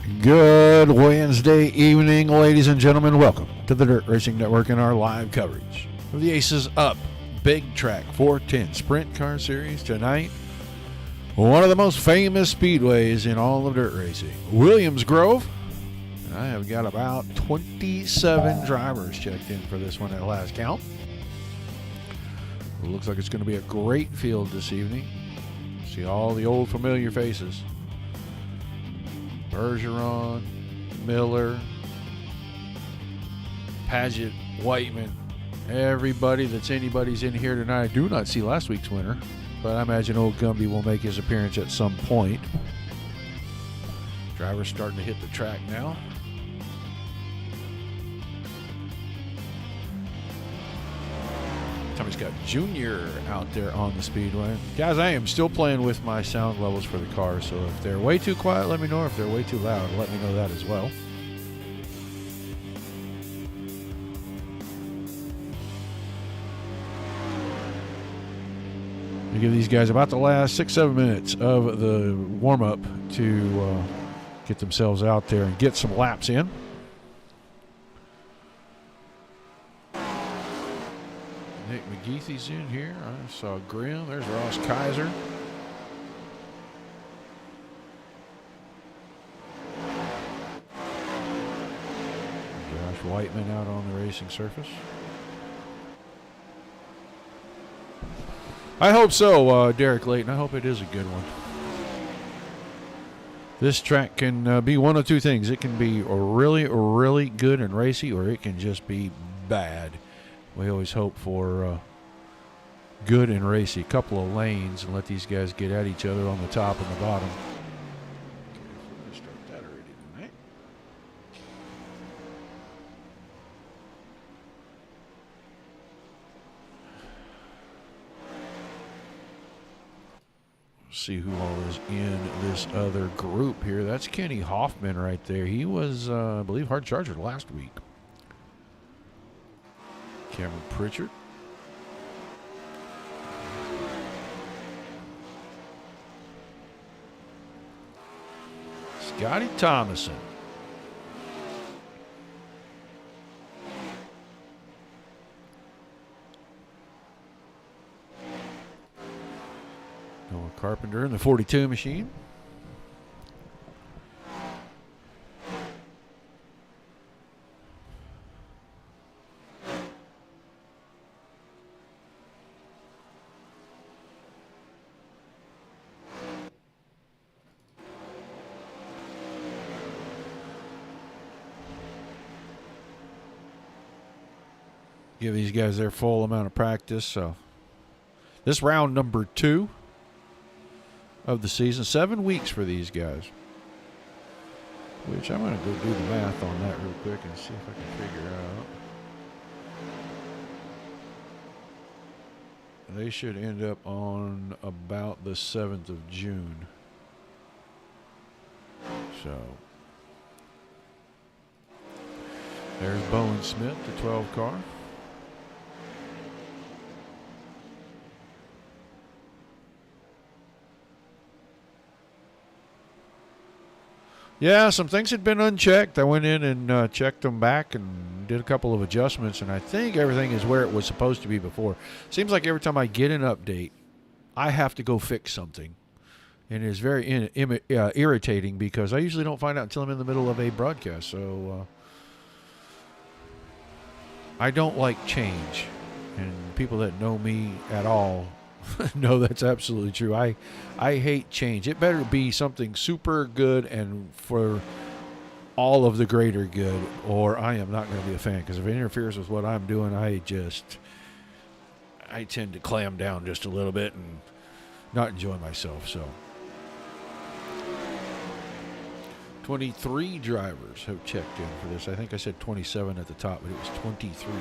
Good Wednesday evening, ladies and gentlemen. Welcome to the Dirt Racing Network and our live coverage of the ACES Up Big Track 410 Sprint Car Series tonight. One of the most famous speedways in all of dirt racing, Williams Grove. And I have got about 27 drivers checked in for this one at last count. It looks like it's going to be a great field this evening. See all the old familiar faces. Bergeron, Miller, Paget, Whiteman, everybody that's anybody's in here tonight. I do not see last week's winner, but I imagine old Gumby will make his appearance at some point. Driver's starting to hit the track now. Tommy's got Junior out there on the speedway. Guys, I am still playing with my sound levels for the car, so if they're way too quiet, let me know. If they're way too loud, let me know that as well. We give these guys about the last 6-7 minutes of the warm-up to get themselves out there and get some laps in. Nick McGeethy's in here. I saw Grimm. There's Ross Kaiser. Josh Whiteman out on the racing surface. I hope so, Derek Layton. I hope it is a good one. This track can be one of two things. It can be really, really good and racy, or it can just be bad. We always hope for good and racy. A couple of lanes and let these guys get at each other on the top and the bottom. Okay, we're going to start that already tonight. See who all is in this other group here. That's Kenny Hoffman right there. He was, I believe, hard charger last week. Cameron Pritchard. Scotty Thomason. Noah Carpenter in the 42 machine. Give these guys their full amount of practice. So this round number 2 of the season. 7 weeks for these guys. Which I'm going to go do the math on that real quick and see if I can figure out. They should end up on about the 7th of June. So there's Bowen Smith, the 12 car. Yeah, some things had been unchecked. I went in and checked them back and did a couple of adjustments, and I think everything is where it was supposed to be before. Seems like every time I get an update, I have to go fix something. And it is very irritating because I usually don't find out until I'm in the middle of a broadcast. So I don't like change. And people that know me at all no, that's absolutely true. I hate change. It better be something super good and for all of the greater good, or I am not going to be a fan, because if it interferes with what I'm doing, I tend to clam down just a little bit and not enjoy myself. So 23 drivers have checked in for this. I think I said 27 at the top, but it was 23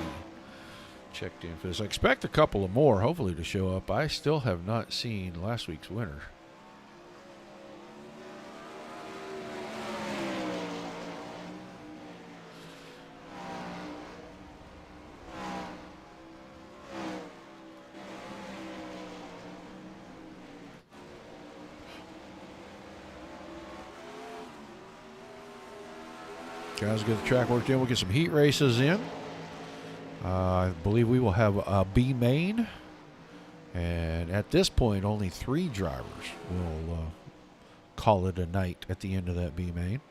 checked in for this. I expect a couple of more, hopefully, to show up. I still have not seen last week's winner. Guys, get the track worked in. We'll get some heat races in. I believe we will have a B main. And at this point, only 3 drivers will call it a night at the end of that B main.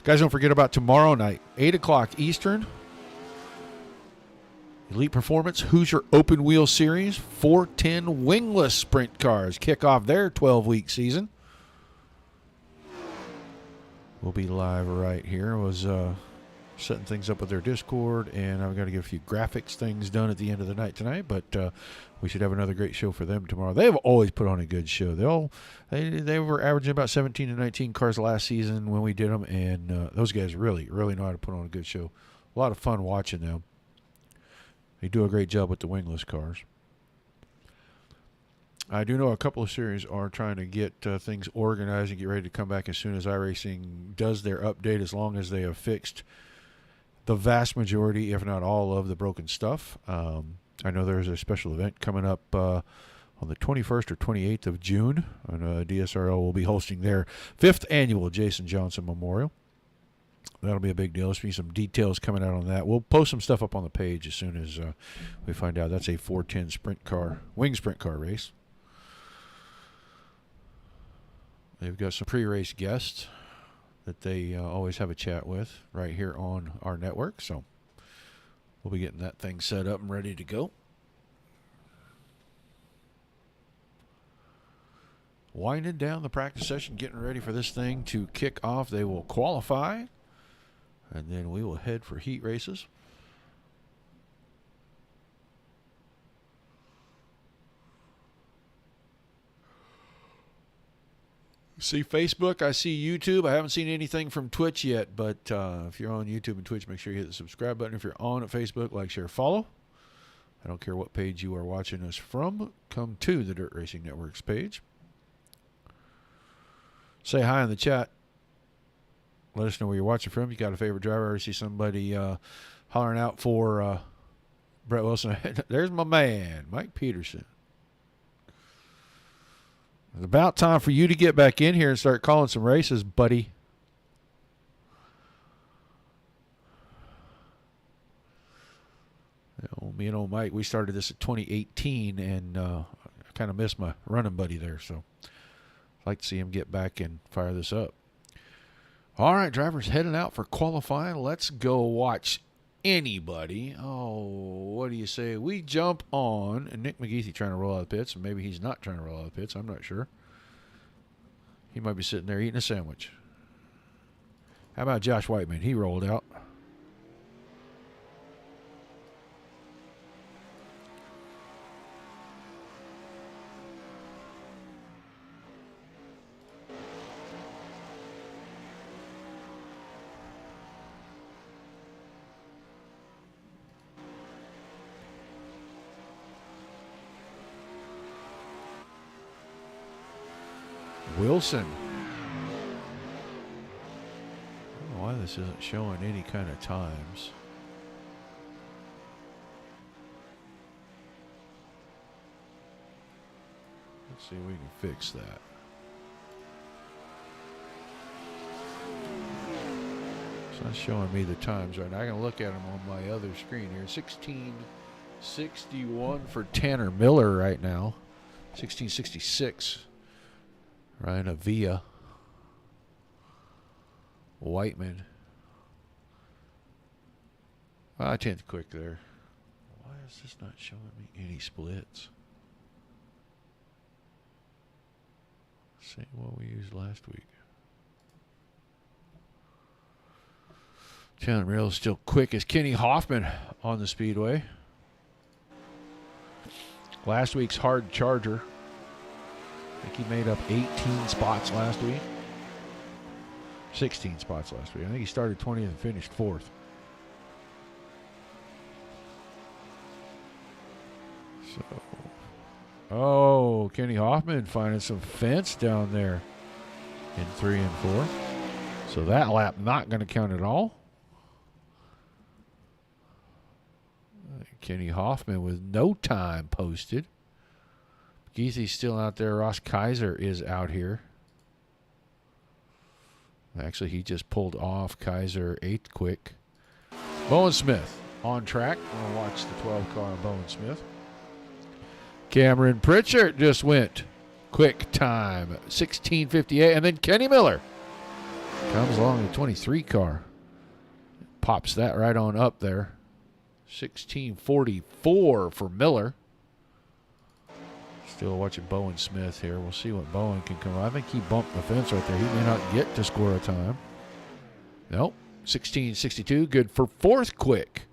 Guys, don't forget about tomorrow night, 8 o'clock Eastern. Elite Performance Hoosier Open Wheel Series 410 wingless sprint cars kick off their 12-week season. We'll be live right here. I was setting things up with their Discord, and I've got to get a few graphics things done at the end of the night tonight, but we should have another great show for them tomorrow. They've always put on a good show. They were averaging about 17 to 19 cars last season when we did them, and those guys really, really know how to put on a good show. A lot of fun watching them. They do a great job with the wingless cars. I do know a couple of series are trying to get things organized and get ready to come back as soon as iRacing does their update, as long as they have fixed the vast majority, if not all, of the broken stuff. I know there's a special event coming up on the 21st or 28th of June. And DSRL will be hosting their 5th annual Jason Johnson Memorial. That'll be a big deal. There's be some details coming out on that. We'll post some stuff up on the page as soon as we find out. That's a 410 sprint car, wing sprint car race. They've got some pre-race guests that they always have a chat with right here on our network. So we'll be getting that thing set up and ready to go. Winding down the practice session, getting ready for this thing to kick off. They will qualify, and then we will head for heat races. See Facebook, I see YouTube. I haven't seen anything from Twitch yet, but if you're on YouTube and Twitch, make sure you hit the subscribe button. If you're on at Facebook, like, share, follow. I don't care what page you are watching us from. Come to the Dirt Racing Network's page. Say hi in the chat. Let us know where you're watching from. You got a favorite driver? I see somebody hollering out for Brett Wilson. There's my man, Mike Peterson. It's about time for you to get back in here and start calling some races, buddy. Me and old Mike, we started this in 2018, and I kind of missed my running buddy there, so I'd like to see him get back and fire this up. All right, drivers heading out for qualifying. Let's go watch anybody. Oh, what do you say? We jump on, and Nick McGeethy trying to roll out of the pits, and maybe he's not trying to roll out of the pits. I'm not sure. He might be sitting there eating a sandwich. How about Josh Whiteman? He rolled out. Wilson. I don't know why this isn't showing any kind of times. Let's see if we can fix that. It's not showing me the times right now. I can look at them on my other screen here. 16:61 for Tanner Miller right now. 16:66. Ryan Avila. Whiteman. I 10th quick there. Why is this not showing me any splits? Same what we used last week. Chandler Mill is still quick as Kenny Hoffman on the speedway. Last week's hard charger. I think he made up 18 spots last week. 16 spots last week. I think he started 20th and finished 4th. So, oh, Kenny Hoffman finding some fence down there in 3 and 4. So that lap not going to count at all. Kenny Hoffman with no time posted. Geethy's still out there. Ross Kaiser is out here. Actually, he just pulled off Kaiser 8th quick. Bowen Smith on track. We'll watch the 12 car of Bowen Smith. Cameron Pritchard just went quick time, 16:58. And then Kenny Miller comes along the 23 car. Pops that right on up there. 16:44 for Miller. Still watching Bowen Smith here. We'll see what Bowen can come. I think he bumped the fence right there. He may not get to score a time. Nope. 16:62. Good for 4th quick.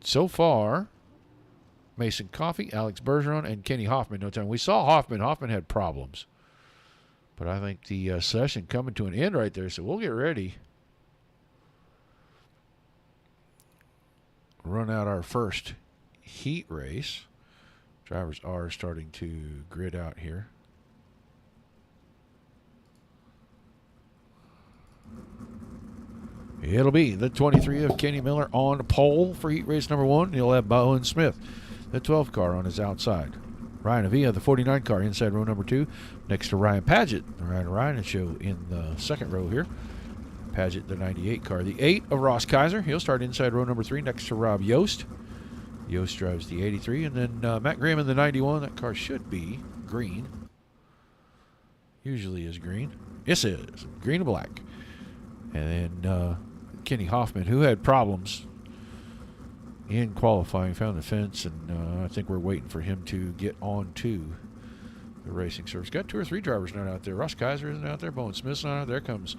So far, Mason Coffey, Alex Bergeron, and Kenny Hoffman. No time. We saw Hoffman. Hoffman had problems. But I think the session coming to an end right there. So we'll get ready. Run out our first heat race. Drivers are starting to grid out here. It'll be the 23 of Kenny Miller on pole for heat race number 1. He'll have Bowen Smith, the 12 car, on his outside. Ryan Avila, the 49 car, inside row number 2, next to Ryan Paget. The Ryan show in the second row here. Paget, the 98 car. The 8 of Ross Kaiser. He'll start inside row number 3 next to Rob Yost. Yost drives the 83. And then Matt Graham in the 91. That car should be green. Usually is green. Yes, it is. Green and black. And then Kenny Hoffman, who had problems in qualifying, found the fence. And I think we're waiting for him to get on to the racing surface. Got 2 or 3 drivers not out there. Ross Kaiser isn't out there. Bowen Smith's not out there. Comes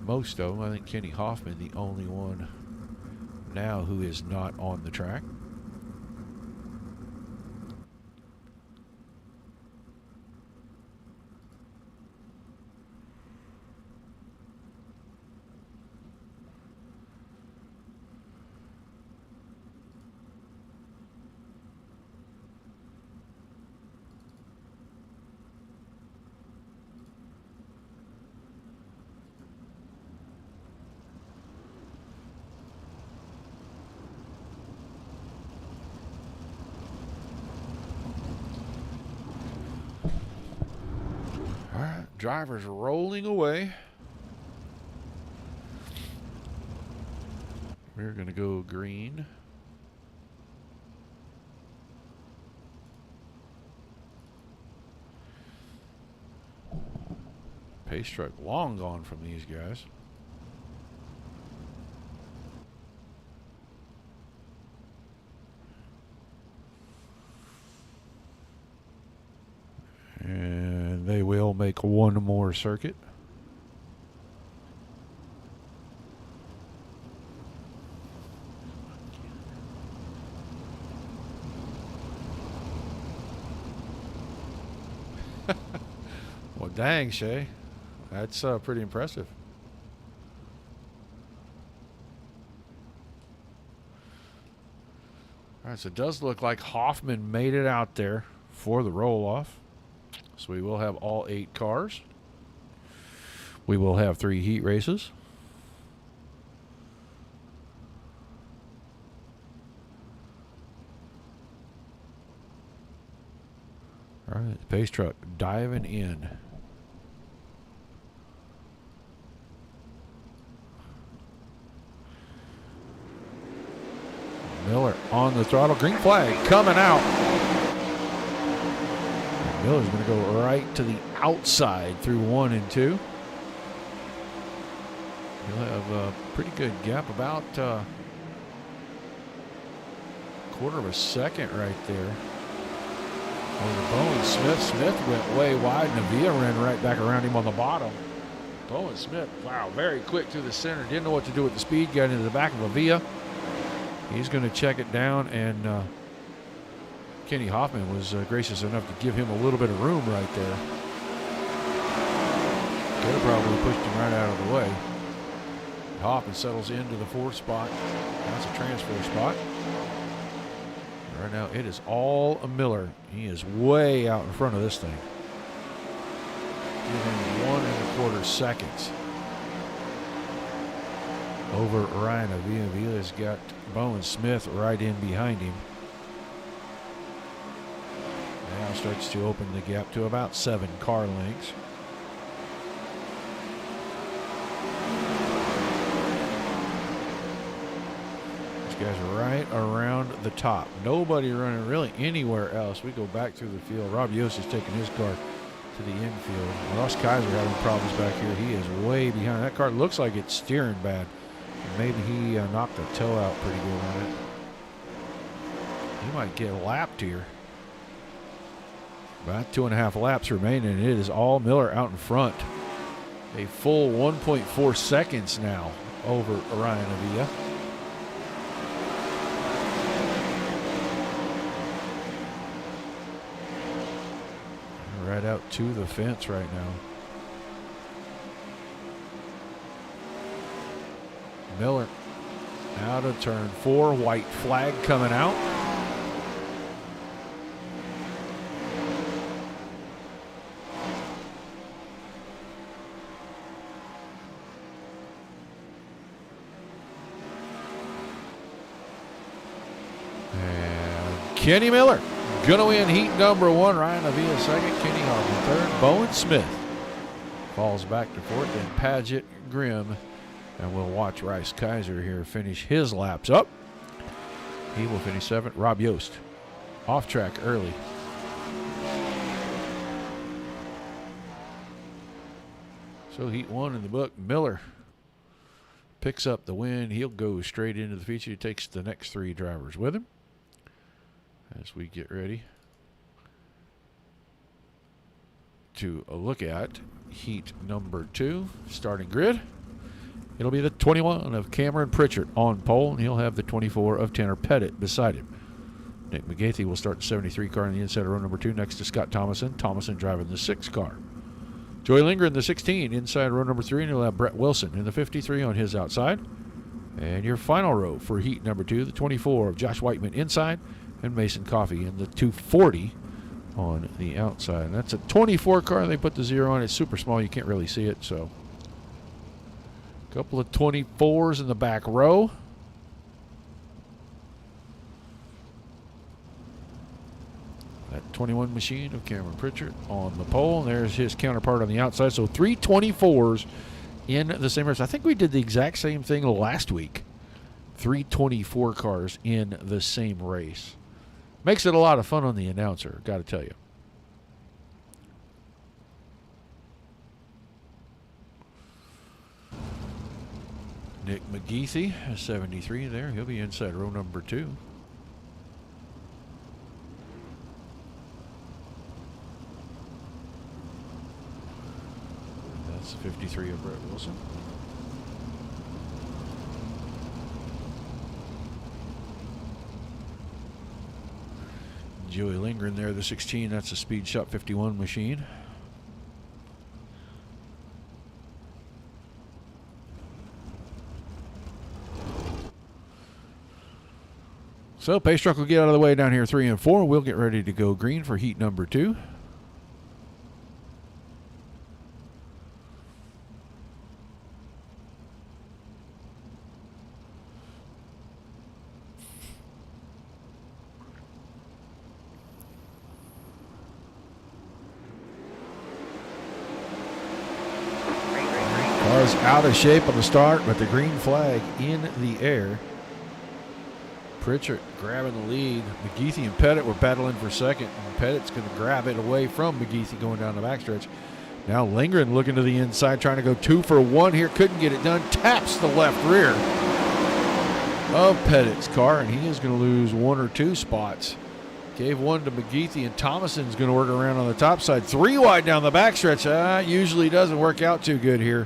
most of them. I think Kenny Hoffman, the only one now who is not on the track. Drivers rolling away. We're going to go green. Pace truck long gone from these guys. And they will make one more circuit. Well, dang, Shay. That's pretty impressive. All right, so it does look like Hoffman made it out there for the roll-off. So we will have all 8 cars. We will have 3 heat races. All right, the pace truck diving in. Miller on the throttle. Green flag coming out. Miller's going to go right to the outside through 1 and 2. He'll have a pretty good gap, about quarter of a second right there. Over Bowen Smith. Smith went way wide, and Avila ran right back around him on the bottom. Bowen Smith, wow, very quick through the center. Didn't know what to do with the speed. Got into the back of Avila. He's going to check it down, and Kenny Hoffman was gracious enough to give him a little bit of room right there. Could have probably pushed him right out of the way. Hoffman settles into the 4th spot. That's a transfer spot. Right now it is all a Miller. He is way out in front of this thing. Giving 1 1/4 seconds over Ryan Avila. Avila's got Bowen Smith right in behind him. Now starts to open the gap to about 7 car lengths. guys right around the top. Nobody running really anywhere else. We go back through the field. Rob Yost is taking his car to the infield. Ross Kaiser having problems back here. He is way behind. That car looks like it's steering bad. Maybe he knocked the toe out pretty good on it. He might get lapped here. About 2.5 laps remaining, and it is all Miller out in front. A full 1.4 seconds now over Ryan Avila. Right out to the fence right now. Miller out of turn 4. White flag coming out. And Kenny Miller going to win heat number 1. Ryan Avila second. Kenny on third. Bowen Smith falls back to fourth. Then Paget, Grimm. And we'll watch Rice Kaiser here finish his laps up. He will finish 7th. Rob Yost off track early. So heat 1 in the book. Miller picks up the win. He'll go straight into the feature. He takes the next 3 drivers with him as we get ready to look at heat number 2 starting grid. It'll be the 21 of Cameron Pritchard on pole, and he'll have the 24 of Tanner Pettit beside him. Nick McGathey will start the 73 car in the inside of row number 2 next to Scott Thomason. Thomason driving the 6 car. Joey Lindgren, the 16, inside row number 3, and he'll have Brett Wilson in the 53 on his outside. And your final row for heat number 2, the 24 of Josh Whiteman inside, and Mason Coffey in the 240 on the outside. And that's a 24 car. They put the 0 on. It's super small. You can't really see it, so... Couple of 24s in the back row. That 21 machine of Cameron Pritchard on the pole. And there's his counterpart on the outside. So 3 24s in the same race. I think we did the exact same thing last week. 3 24 cars in the same race. Makes it a lot of fun on the announcer, got to tell you. Nick McGeethy, 73 there. He'll be inside row number 2. That's 53 of Brett Wilson. Joey Lindgren there, the 16. That's a Speed Shop 51 machine. So pace truck will get out of the way down here 3 and 4. We'll get ready to go green for heat number 2. Car's out of shape on the start, but the green flag in the air. Pritchard grabbing the lead. McGeethy and Pettit were battling for second. And Pettit's going to grab it away from McGeethy going down the backstretch. Now Lindgren looking to the inside, trying to go 2 for 1 here. Couldn't get it done. Taps the left rear of Pettit's car, and he is going to lose 1 or 2 spots. Gave 1 to McGeethy, and Thomason's going to work around on the top side. 3 wide down the backstretch. Usually doesn't work out too good here.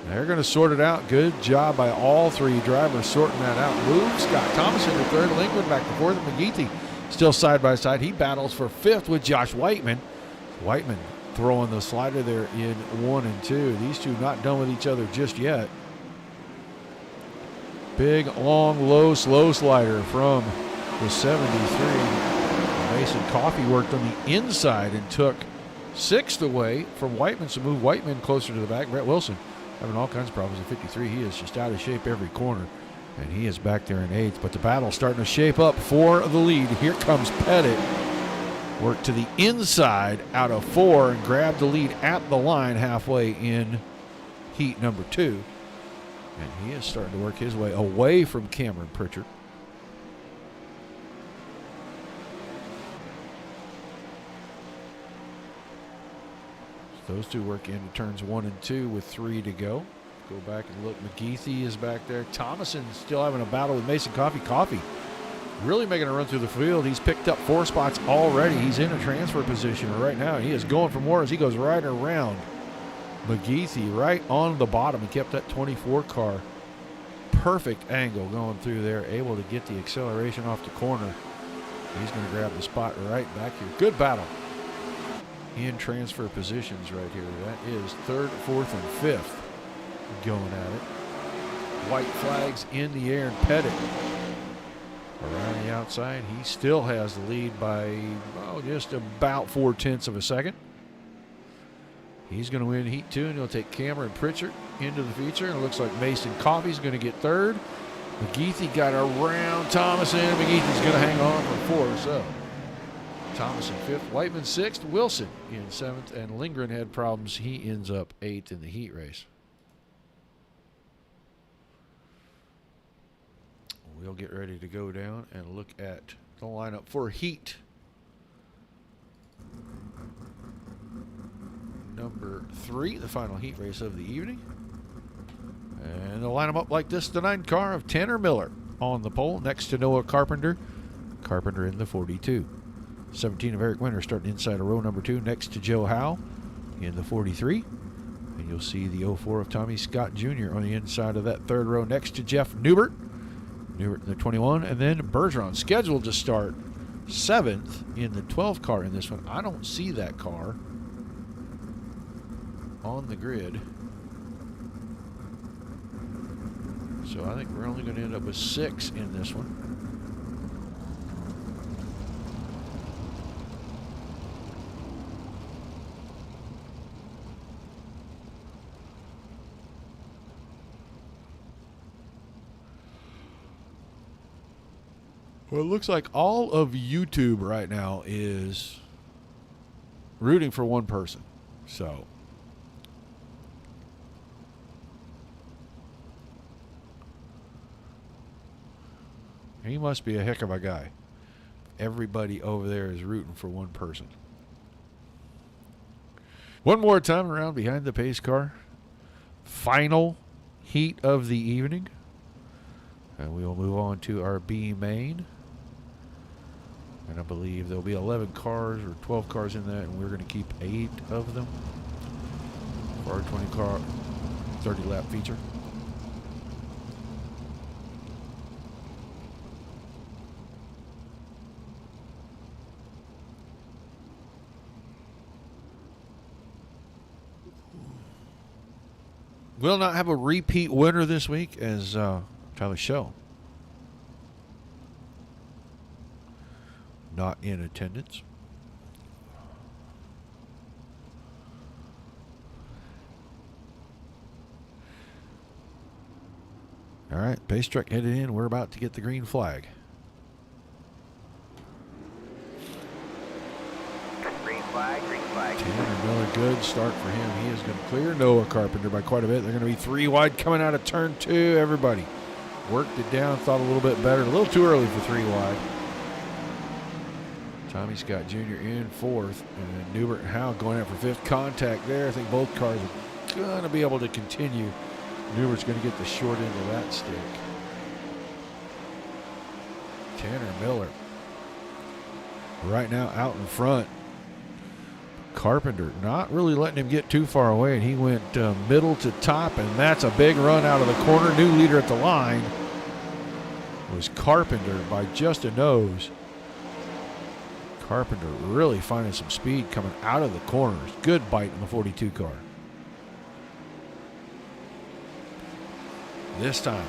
They're going to sort it out. Good job by all 3 drivers sorting that out. Move Scott Thomason to 3rd, Lindgren back to 4th, and McGeethy still side by side. He battles for 5th with Josh Whiteman. Whiteman throwing the slider there in 1 and 2. These two not done with each other just yet. Big, long, low, slow slider from the 73. Mason Coffey worked on the inside and took 6th away from Whiteman, so move Whiteman closer to the back. Brett Wilson having all kinds of problems at 53. He is just out of shape every corner, and he is back there in 8th. But the battle's starting to shape up for the lead. Here comes Pettit. Work to the inside out of 4 and grab the lead at the line halfway in heat number 2. And he is starting to work his way away from Cameron Pritchard. Those two work into turns 1 and 2 with 3 to go. Go back and look. McGeethy is back there. Thomason still having a battle with Mason Coffey. Coffey really making a run through the field. He's picked up 4 spots already. He's in a transfer position right now. He is going for more as he goes right around McGeethy right on the bottom. He kept that 24 car. Perfect angle going through there. Able to get the acceleration off the corner. He's going to grab the spot right back here. Good battle in transfer positions right here. That is 3rd, 4th, and 5th going at it. White flags in the air, and Pettit around the outside. He still has the lead by just about 0.4 of a second. He's going to win Heat 2, and he'll take Cameron Pritchard into the feature. And it looks like Mason Coffey's going to get 3rd. McGeethy got around Thomason. McGeethy's going to hang on for 4. So Thomason 5th, Whiteman 6th, Wilson in 7th, and Lindgren had problems. He ends up 8th in the heat race. We'll get ready to go down and look at the lineup for heat number 3, the final heat race of the evening. And they'll line them up like this. The 9 car of Tanner Miller on the pole next to Noah Carpenter. Carpenter in the 42. 17 of Eric Winter starting inside of row number 2 next to Joe Howe in the 43. And you'll see the 04 of Tommy Scott Jr. on the inside of that 3rd row next to Jeff Newbert. Newbert in the 21. And then Bergeron scheduled to start 7th in the 12 car in this one. I don't see that car on the grid. So I think we're only going to end up with 6 in this one. Well, it looks like all of YouTube right now is rooting for one person. So he must be a heck of a guy. Everybody over there is rooting for one person. One more time around behind the pace car. Final heat of the evening. And we will move on to our B main. And I believe there'll be 11 cars or 12 cars in that, and we're going to keep 8 of them for our 20 car, 30 lap feature. We'll not have a repeat winner this week as Tyler Show not in attendance. All right, pace truck headed in. We're about to get the green flag. Green flag, green flag. Tanner Miller, good start for him. He is going to clear Noah Carpenter by quite a bit. They're going to be 3 wide coming out of turn 2. Everybody worked it down, thought a little bit better. A little too early for 3 wide. Tommy Scott Jr. in 4th, and Newbert and Howe going out for 5th. Contact there. I think both cars are going to be able to continue. Newbert's going to get the short end of that stick. Tanner Miller right now out in front. Carpenter not really letting him get too far away, and he went middle to top, and that's a big run out of the corner. New leader at the line was Carpenter by just a nose. Carpenter really finding some speed coming out of the corners. Good bite in the 42 car. This time,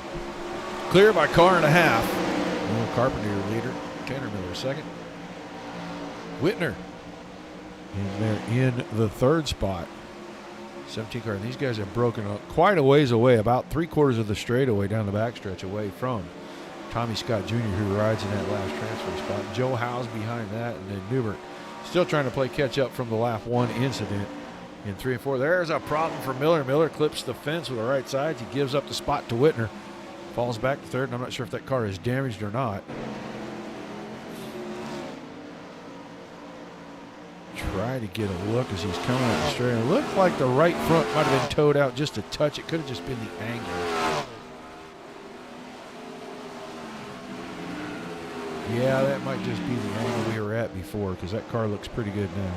clear by car and a half. Noah Carpenter your leader. Tanner Miller second. Whitner in there in the 3rd spot. 17 car. And these guys have broken up quite a ways away, about 3/4 of the straightaway down the backstretch away from Tommy Scott Jr., who rides in that last transfer spot. Joe Howe's behind that, and then Newbert still trying to play catch up from the lap 1 incident in 3 and 4. There's a problem for Miller. Miller clips the fence with the right sides. He gives up the spot to Whitner. Falls back to third, and I'm not sure if that car is damaged or not. Try to get a look as he's coming out the straight. It looked like the right front might have been towed out just a touch. It could have just been the angle. Yeah, that might just be the angle we were at before, because that car looks pretty good now.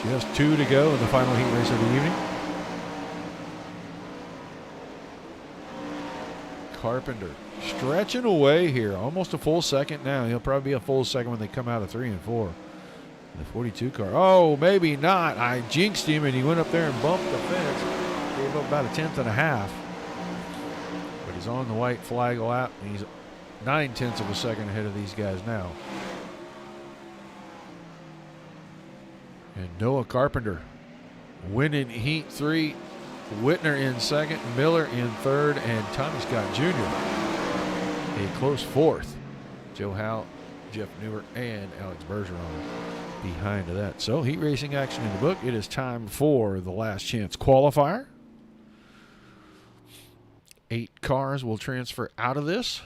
Just 2 to go in the final heat race of the evening. Carpenter stretching away here. Almost a full second now. He'll probably be a full second when they come out of 3 and 4. The 42 car. Oh, maybe not. I jinxed him, and he went up there and bumped the fence. Gave up about a 10th and a half. But he's on the white flag lap, and he's 9/10 of a second ahead of these guys now. And Noah Carpenter winning Heat 3. Whitner in second, Miller in third, and Tommy Scott Jr. a close fourth. Joe Howe, Jeff Newer, and Alex Bergeron behind that. So heat racing action in the book. It is time for the last chance qualifier. 8 cars will transfer out of this.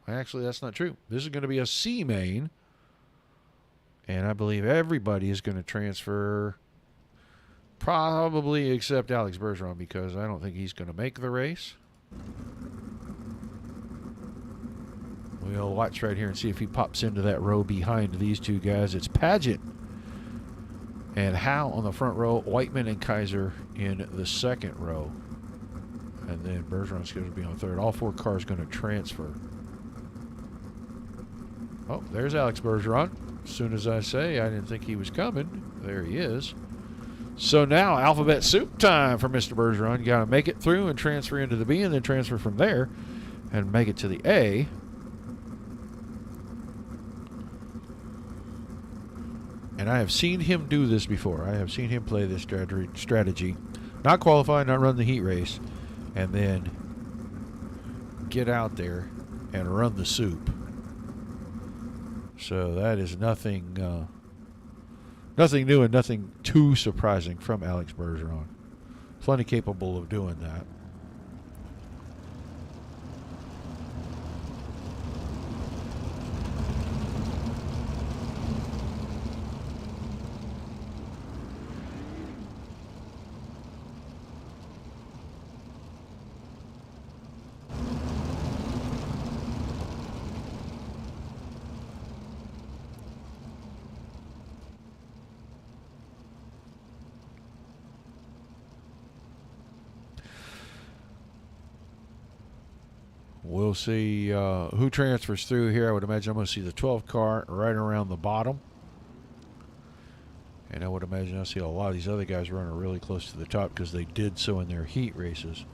Actually, that's not true. This is going to be a C main. And I believe everybody is going to transfer, probably except Alex Bergeron, because I don't think he's going to make the race. We'll watch right here and see if he pops into that row behind these two guys. It's Paget and Howe on the front row, Whiteman and Kaiser in the second row. And then Bergeron's scheduled to be on third. All 4 cars going to transfer. Oh, there's Alex Bergeron. As soon as I say I didn't think he was coming, there he is. So now alphabet soup time for Mr. Bergeron. You got to make it through and transfer into the B, and then transfer from there and make it to the A. And I have seen him do this before. I have seen him play this strategy. Not qualify, not run the heat race, and then get out there and run the soup. So that is nothing new and nothing too surprising from Alex Bergeron. Plenty capable of doing that. We'll see who transfers through here. I would imagine I'm going to see the 12 car right around the bottom. And I would imagine I'll see a lot of these other guys running really close to the top because they did so in their heat races.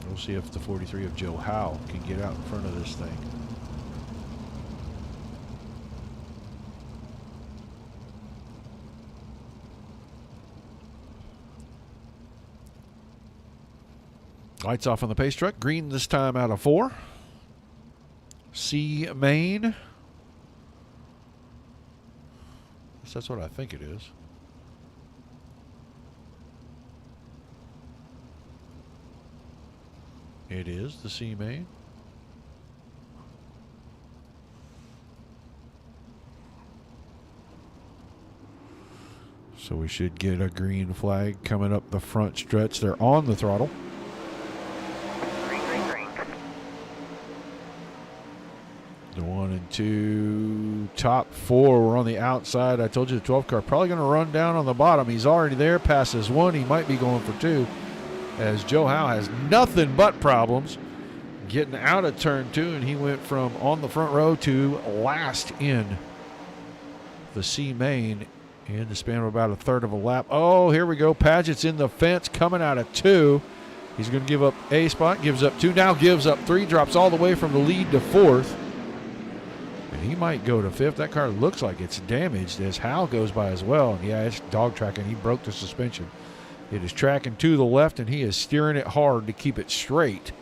We'll see if the 43 of Joe Howe can get out in front of this thing. Lights off on the pace truck. Green this time out of 4. C main. That's what I think it is. It is the C main. So we should get a green flag coming up the front stretch. They're on the throttle. The 1 and 2 top 4 were on the outside. I told you the 12 car probably going to run down on the bottom. He's already there, passes 1. He might be going for 2, as Joe Howe has nothing but problems getting out of turn 2, and he went from on the front row to last in the C main in the span of about a third of a lap. Oh, here we go. Paget's in the fence coming out of 2. He's going to give up a spot, gives up 2, now gives up 3, drops all the way from the lead to 4th. He might go to 5th. That car looks like it's damaged as Howe goes by as well. And yeah, it's dog tracking. He broke the suspension. It is tracking to the left, and he is steering it hard to keep it straight.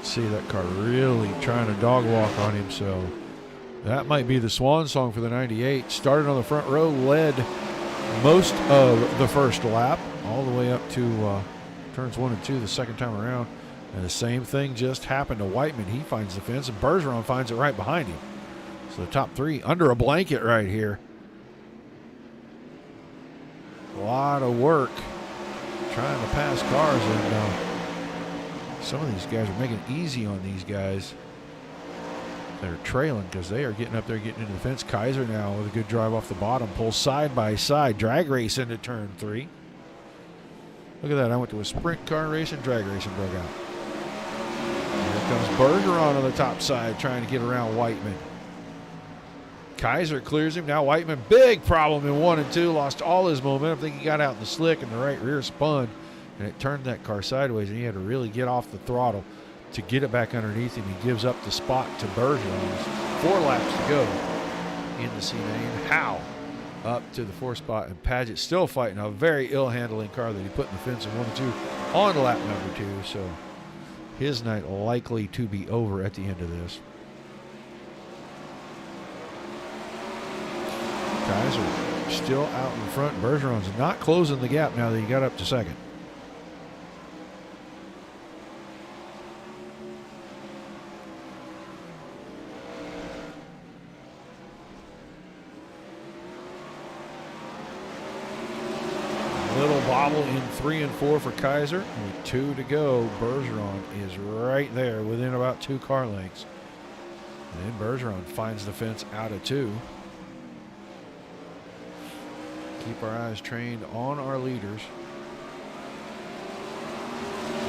See that car really trying to dog walk on him. So That might be the swan song for the 98. Started on the front row, led most of the first lap, all the way up to turns 1 and 2 the second time around. And the same thing just happened to Whiteman. He finds the fence, and Bergeron finds it right behind him. So the top three under a blanket right here. A lot of work trying to pass cars, and some of these guys are making it easy on these guys that are trailing because they are getting up there, getting into the fence. Kaiser now with a good drive off the bottom, pulls side by side, drag race into turn 3. Look at that. I went to a sprint car race and drag racing broke out. Here comes Bergeron on the top side trying to get around Whiteman. Kaiser clears him. Now Whiteman, big problem in 1 and 2. Lost all his momentum. I think he got out in the slick and the right rear spun, and it turned that car sideways, and he had to really get off the throttle to get it back underneath him. He gives up the spot to Bergeron. 4 laps to go in the C main. Howe up to the 4th spot, and Paget still fighting a very ill-handling car that he put in the fence in 1 and 2 on lap number 2. So his night likely to be over at the end of this. Kaiser still out in front. Bergeron's not closing the gap now that he got up to second. Little bobble in 3 and 4 for Kaiser. With 2 to go, Bergeron is right there within about 2 car lengths. And then Bergeron finds the fence out of 2. Keep our eyes trained on our leaders.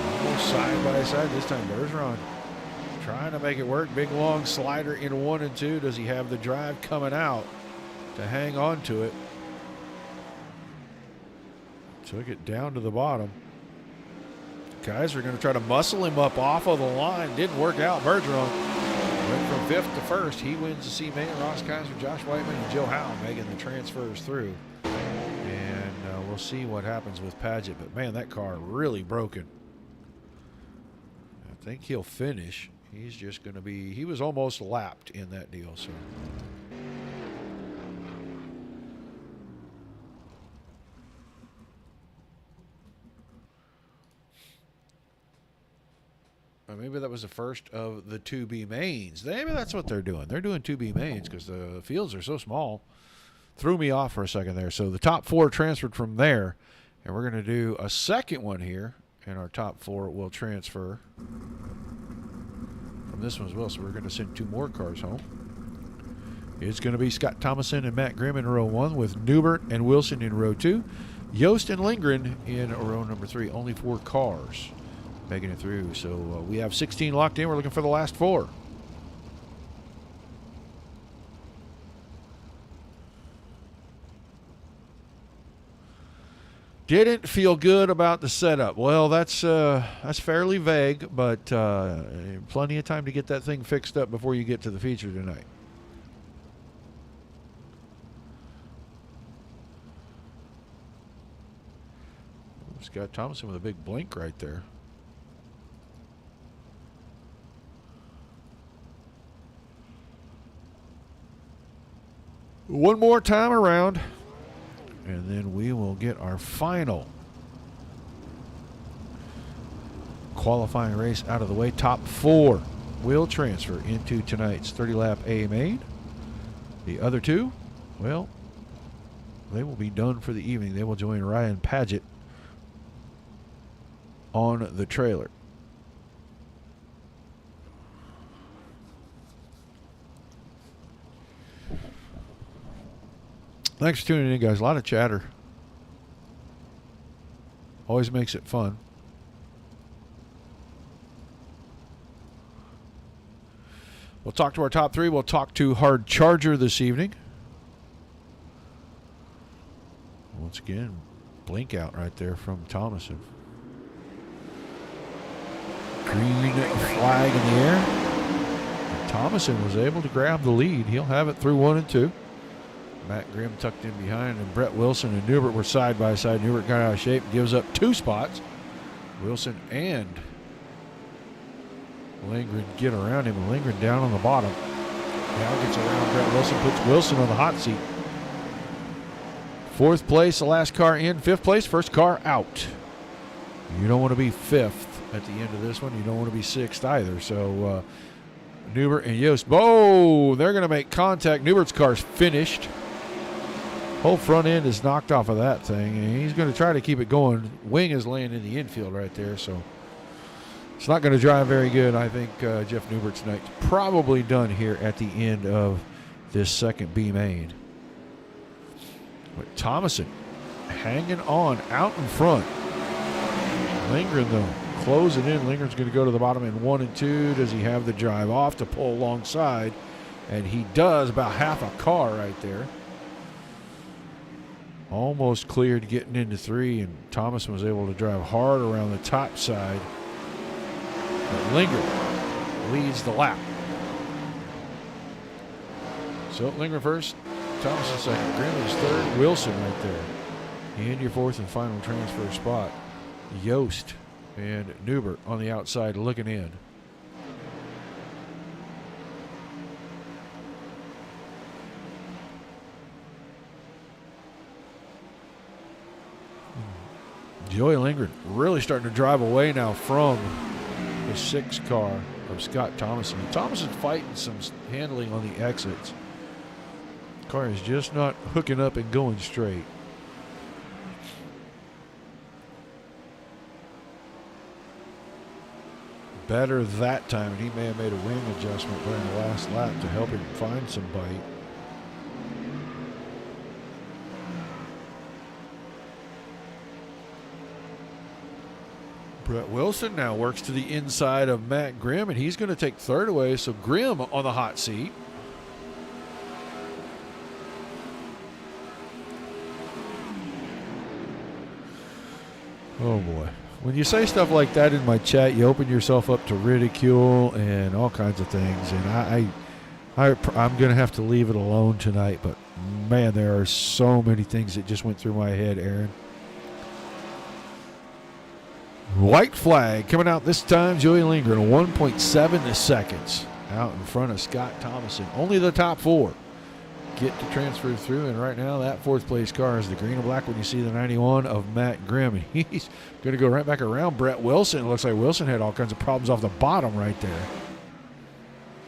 Almost side by side this time. Bergeron trying to make it work. Big long slider in 1 and 2. Does he have the drive coming out to hang on to it? Took it down to the bottom. Guys are going to try to muscle him up off of the line. Didn't work out. Bergeron went from 5th to 1st. He wins the C main. Ross Kaiser, Josh Whiteman, and Joe Howe making the transfers through. And we'll see what happens with Paget. But, man, that car really broken. I think he'll finish. He's just going to be – he was almost lapped in that deal. So. Or maybe that was the first of the 2B mains. Maybe that's what they're doing. They're doing 2B mains because the fields are so small. Threw me off for a second there. So the top 4 transferred from there. And we're going to do a second one here. And our top 4 will transfer from this one as well. So we're going to send 2 more cars home. It's going to be Scott Thomason and Matt Grimm in row 1 with Newbert and Wilson in row 2. Yost and Lindgren in row number 3. Only 4 cars making it through. So we have 16 locked in. We're looking for the last 4. Didn't feel good about the setup. Well, that's fairly vague, but plenty of time to get that thing fixed up before you get to the feature tonight. Scott Thompson with a big blink right there. One more time around, and then we will get our final qualifying race out of the way. Top 4 will transfer into tonight's 30-lap A main. The other 2, well, they will be done for the evening. They will join Ryan Paget on the trailer. Thanks for tuning in, guys. A lot of chatter. Always makes it fun. We'll talk to our top 3. We'll talk to Hard Charger this evening. Once again, blink out right there from Thomason. Green flag in the air. And Thomason was able to grab the lead. He'll have it through 1 and 2. Matt Grimm tucked in behind, and Brett Wilson and Newbert were side by side. Newbert got out of shape, gives up 2 spots. Wilson and Lindgren get around him, and Lindgren down on the bottom. Now gets around Brett Wilson, puts Wilson on the hot seat. 4th place, the last car in. 5th place, first car out. You don't want to be 5th at the end of this one. You don't want to be 6th either. So Newbert and Yost, oh, they're going to make contact. Newbert's car's finished. Whole front end is knocked off of that thing, and he's going to try to keep it going. Wing is laying in the infield right there, so it's not going to drive very good. I think Jeff Newbert's night's probably done here at the end of this second B main. But Thomason hanging on out in front. Lindgren, though, closing in. Lindgren's going to go to the bottom in 1 and 2. Does he have the drive off to pull alongside? And he does, about half a car right there. Almost cleared getting into 3, and Thomason was able to drive hard around the top side. But Lindgren leads the lap. So Lindgren first, Thomason second, Grimm is third, Wilson right there. And your 4th and final transfer spot. Yost and Newbert on the outside looking in. Joey Lindgren really starting to drive away now from the 6th car of Scott Thomason. Thomason fighting some handling on the exits. Car is just not hooking up and going straight. Better that time, and he may have made a wing adjustment during the last lap to help him find some bite. Brett Wilson now works to the inside of Matt Grimm, and he's going to take 3rd away, so Grimm on the hot seat. Oh boy. When you say stuff like that in my chat, you open yourself up to ridicule and all kinds of things. And I'm going to have to leave it alone tonight. But, man, there are so many things that just went through my head, Aaron. White flag coming out this time. Joey Lindgren, 1.7 seconds out in front of Scott Thomason. Only the top 4 get to transfer through, and right now that 4th place car is the green and black when you see the 91 of Matt Grimm, and he's going to go right back around Brett Wilson. It looks like Wilson had all kinds of problems off the bottom right there.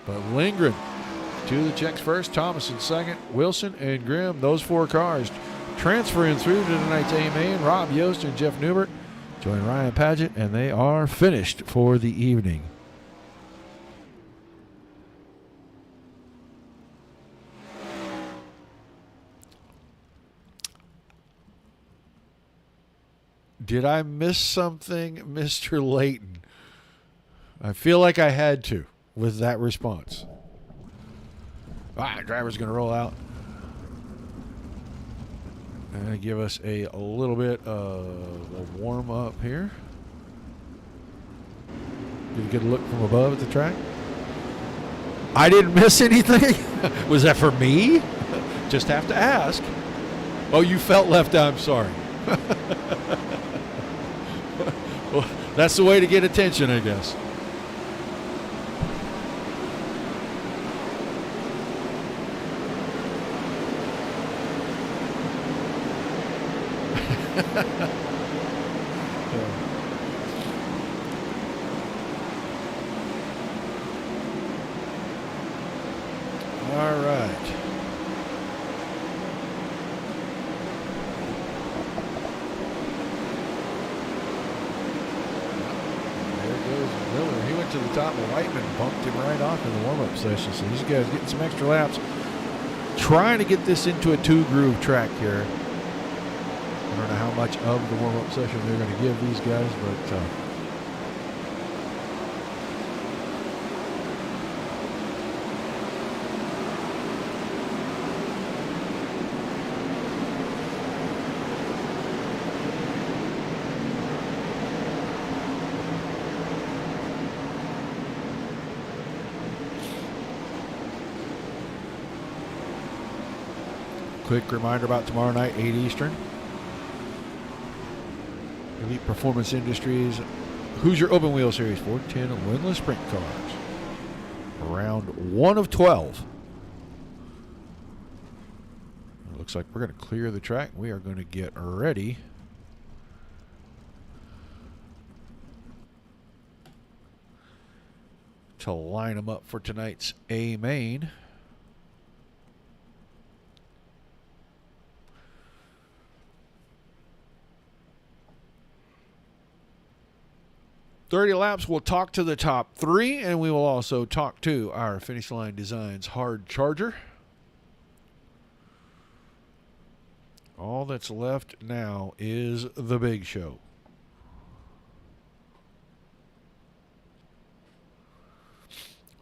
But Lindgren to the checks first, Thomason second, Wilson and Grimm, those 4 cars transferring through to tonight's A main. Rob Yost and Jeff Newbert join Ryan Paget, and they are finished for the evening. Did I miss something, Mr. Layton? I feel like I had to with that response. Driver's going to roll out and give us a little bit of a warm up here. Get a good look from above at the track. I didn't miss anything? Was that for me? Just have to ask. Oh, you felt left out. I'm sorry. Well, that's the way to get attention, I guess. All right. Miller, he went to the top of Whiteman, bumped him right off in the warm-up session. So these guys getting some extra laps, trying to get this into a 2-groove track here. I don't know how much of the warm-up session they're going to give these guys, but quick reminder about tomorrow night, 8 Eastern. Elite Performance Industries Hoosier Open Wheel Series 410 winless sprint cars. Round 1 of 12 Looks like we're going to clear the track. We are going to get ready to line them up for tonight's A main. "30 laps, we'll talk to the top 3, and we will also talk to our Finish Line Designs hard charger. All that's left now is the big show.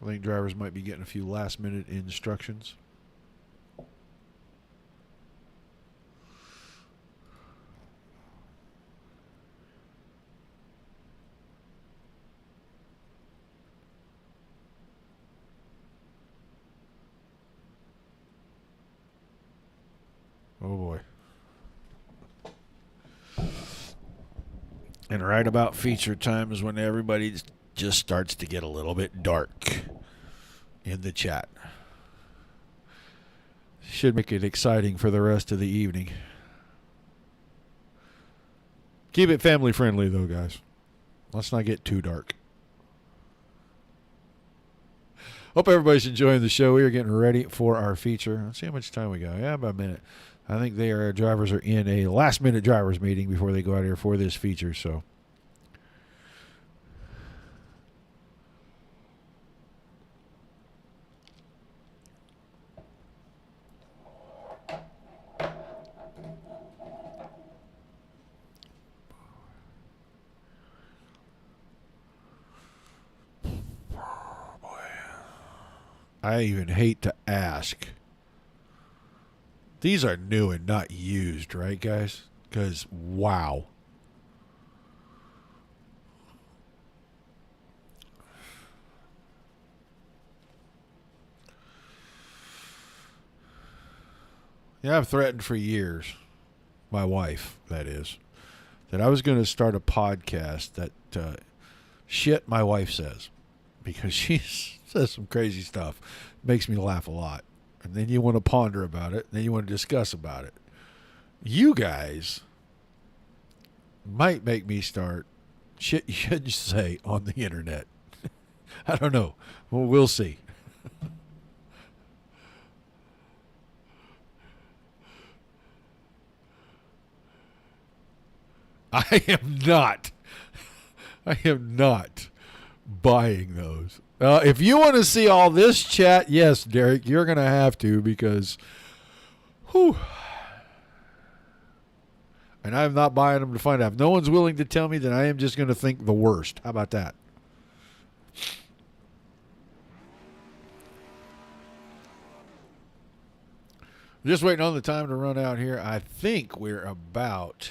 I think drivers might be getting a few last-minute instructions. Oh, boy. And right about feature time is when everybody just starts to get a little bit dark in the chat. Should make it exciting for the rest of the evening. Keep it family friendly, though, guys. Let's not get too dark. Hope everybody's enjoying the show. We are getting ready for our feature. Let's see how much time we got. Yeah, about a minute. I think drivers are in a last-minute drivers meeting before they go out here for this feature. So, I even hate to ask. These are new and not used, right, guys? Because, wow. Yeah, I've threatened for years, my wife, that is, that I was going to start a podcast that shit my wife says. Because she says some crazy stuff. Makes me laugh a lot. And then you want to ponder about it. Then you want to discuss about it. You guys might make me start shit you shouldn't say on the internet. I don't know. Well, we'll see. I am not buying those. If you want to see all this chat, yes, Derek, you're going to have to, because, whew. And I'm not buying them to find out. If no one's willing to tell me, then I am just going to think the worst. How about that? Just waiting on the time to run out here. I think we're about,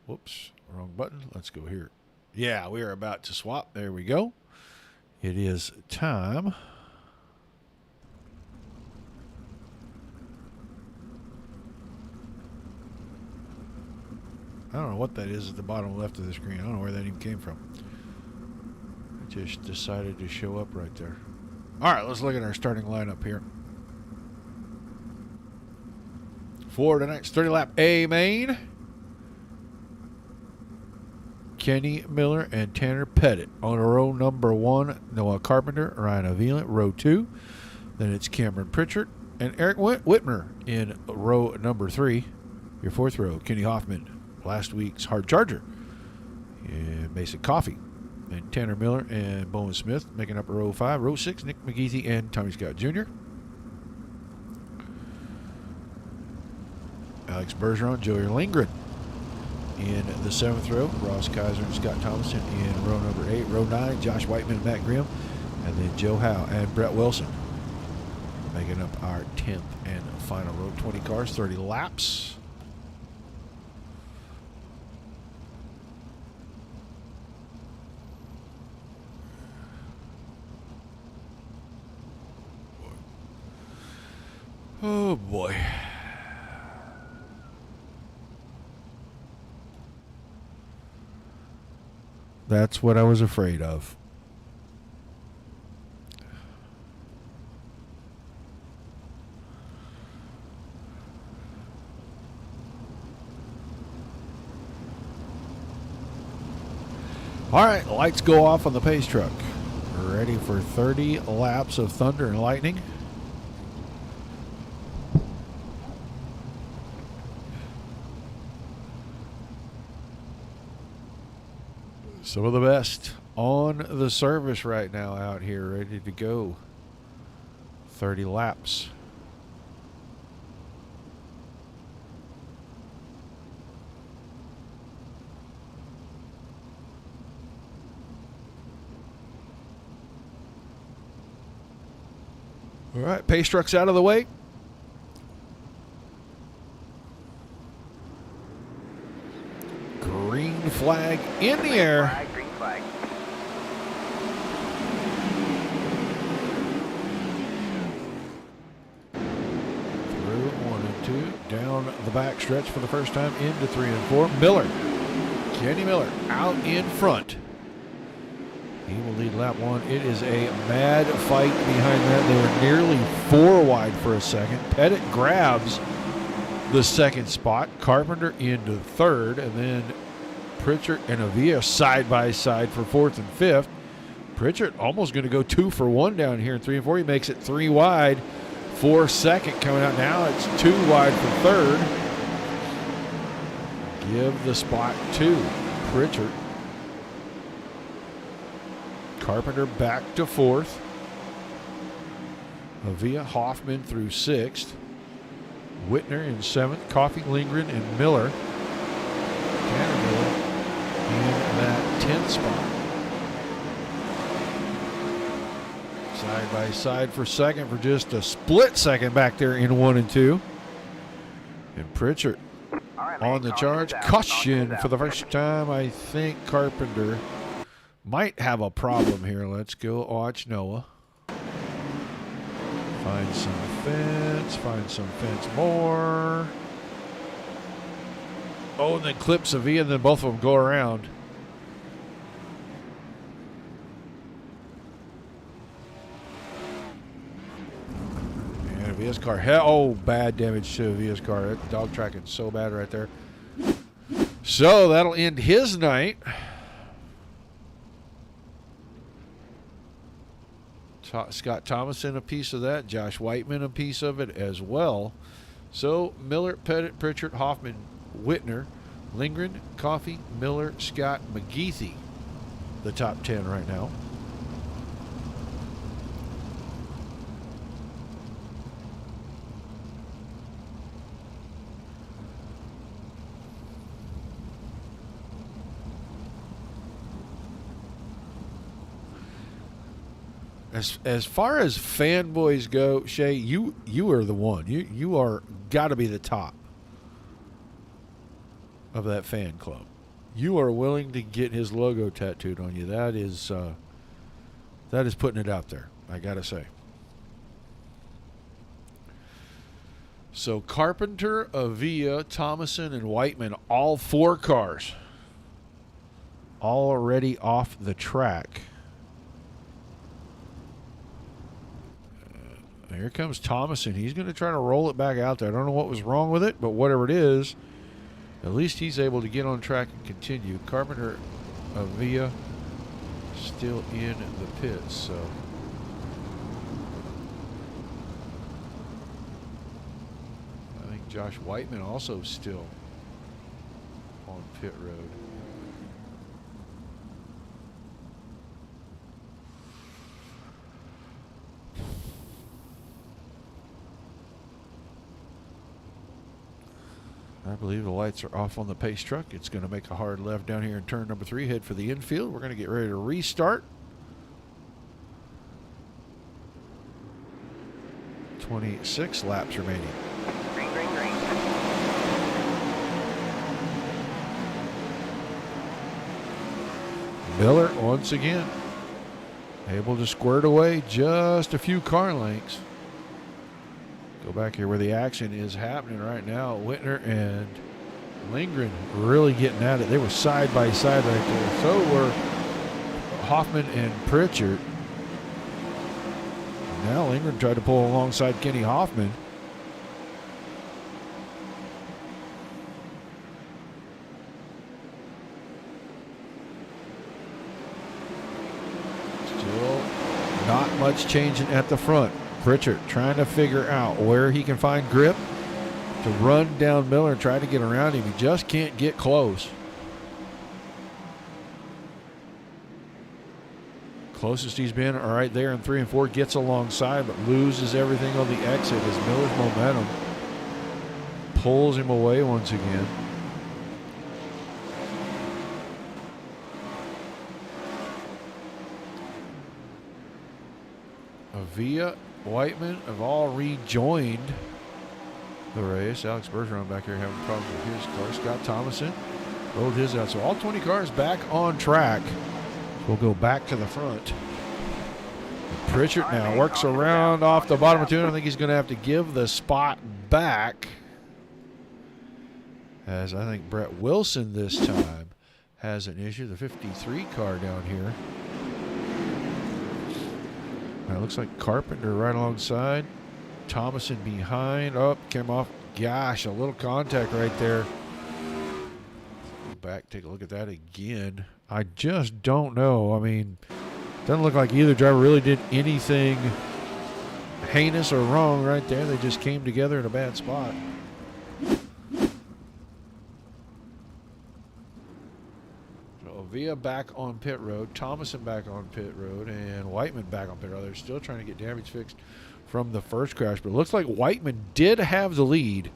whoops, wrong button. Let's go here. Yeah, we are about to swap. There we go. It is time. I don't know what that is at the bottom left of the screen. I don't know where that even came from. It just decided to show up right there. All right, let's look at our starting lineup here. For tonight's 30-lap A main, Kenny Miller and Tanner Pettit. On row number 1, Noah Carpenter, Ryan Avila. Row 2, then it's Cameron Pritchard and Eric Whitmer in row number 3. Your 4th row, Kenny Hoffman, last week's hard charger, and Mason Coffey. And Tanner Miller and Bowen Smith making up row 5. Row 6, Nick McGeethy and Tommy Scott Jr. Alex Bergeron, Joey Lindgren in the 7th row. Ross Kaiser and Scott Thomason in row number 8. Row 9, Josh Whiteman and Matt Grimm. And then Joe Howe and Brett Wilson making up our 10th and final row. 20 cars, 30 laps. Oh boy. That's what I was afraid of. All right, lights go off on the pace truck. We're ready for 30 laps of thunder and lightning. Some of the best on the service right now out here, ready to go. 30 laps. All right, pace truck's out of the way. Green flag in the air. Green flag. Through 1 and 2, down the back stretch for the first time into 3 and 4. Miller, Kenny Miller out in front. He will lead lap 1. It is a mad fight behind that. They were nearly 4 wide for a second. Pettit grabs the second spot. Carpenter into third, and then Pritchard and Avila side by side for 4th and 5th. Pritchard almost going to go 2 for 1 down here in 3 and 4. He makes it 3 wide for second coming out. Now it's 2 wide for third. Give the spot to Pritchard. Carpenter back to 4th. Avila, Hoffman through 6th. Whitner in 7th. Coffey, Lindgren, and Miller. Tanner Miller in that 10th spot. Side by side for second for just a split second back there in 1 and 2. And Pritchard on the charge. Caution for the first time. I think Carpenter might have a problem here. Let's go watch Noah. Find some fence more. Oh, and then clips Avila, and then both of them go around. And Avila's car, bad damage to Avila's car. That dog tracking so bad right there. So that'll end his night. Scott Thomason a piece of that. Josh Whiteman a piece of it as well. So Miller, Pettit, Pritchard, Hoffman, Whitner, Lindgren, Coffey, Miller, Scott, McGeethy, the top 10 right now. As far as fanboys go, Shay, you are the one. You are got to be the top of that fan club. You are willing to get his logo tattooed on you. That is putting it out there, I got to say. So Carpenter, Avila, Thomason, and Whiteman, all 4 cars already off the track. Here comes Thomason. He's going to try to roll it back out there. I don't know what was wrong with it, but whatever it is, at least he's able to get on track and continue. Carpenter, Avila, still in the pits. So I think Josh Whiteman also still on pit road. I believe the lights are off on the pace truck. It's going to make a hard left down here in turn number 3, head for the infield. We're going to get ready to restart. 26 laps remaining. Green, green, green. Miller once again able to squirt away just a few car lengths. Go back here where the action is happening right now. Whitner and Lindgren really getting at it. They were side by side right there. So were Hoffman and Pritchard. Now Lindgren tried to pull alongside Kenny Hoffman. much changing at the front. Pritchard trying to figure out where he can find grip to run down Miller and try to get around him. He just can't get close. Closest he's been right there in 3 and 4, gets alongside but loses everything on the exit as Miller's momentum pulls him away once again. Avia, Whiteman have all rejoined the race. Alex Bergeron back here having problems with his car. Scott Thomason rolled his out. So all 20 cars back on track. We'll go back to the front. Pritchard now works around off the bottom of 2. I think he's going to have to give the spot back, as I think Brett Wilson this time has an issue. The 53 car down here. Now it looks like Carpenter right alongside. Thomason behind. Up, came off. Gosh, a little contact right there. Go back, take a look at that again. I just don't know. I mean, doesn't look like either driver really did anything heinous or wrong right there. They just came together in a bad spot. Via back on pit road, Thomason back on pit road, and Whiteman back on pit road. They're still trying to get damage fixed from the first crash, but it looks like Whiteman did have the lead,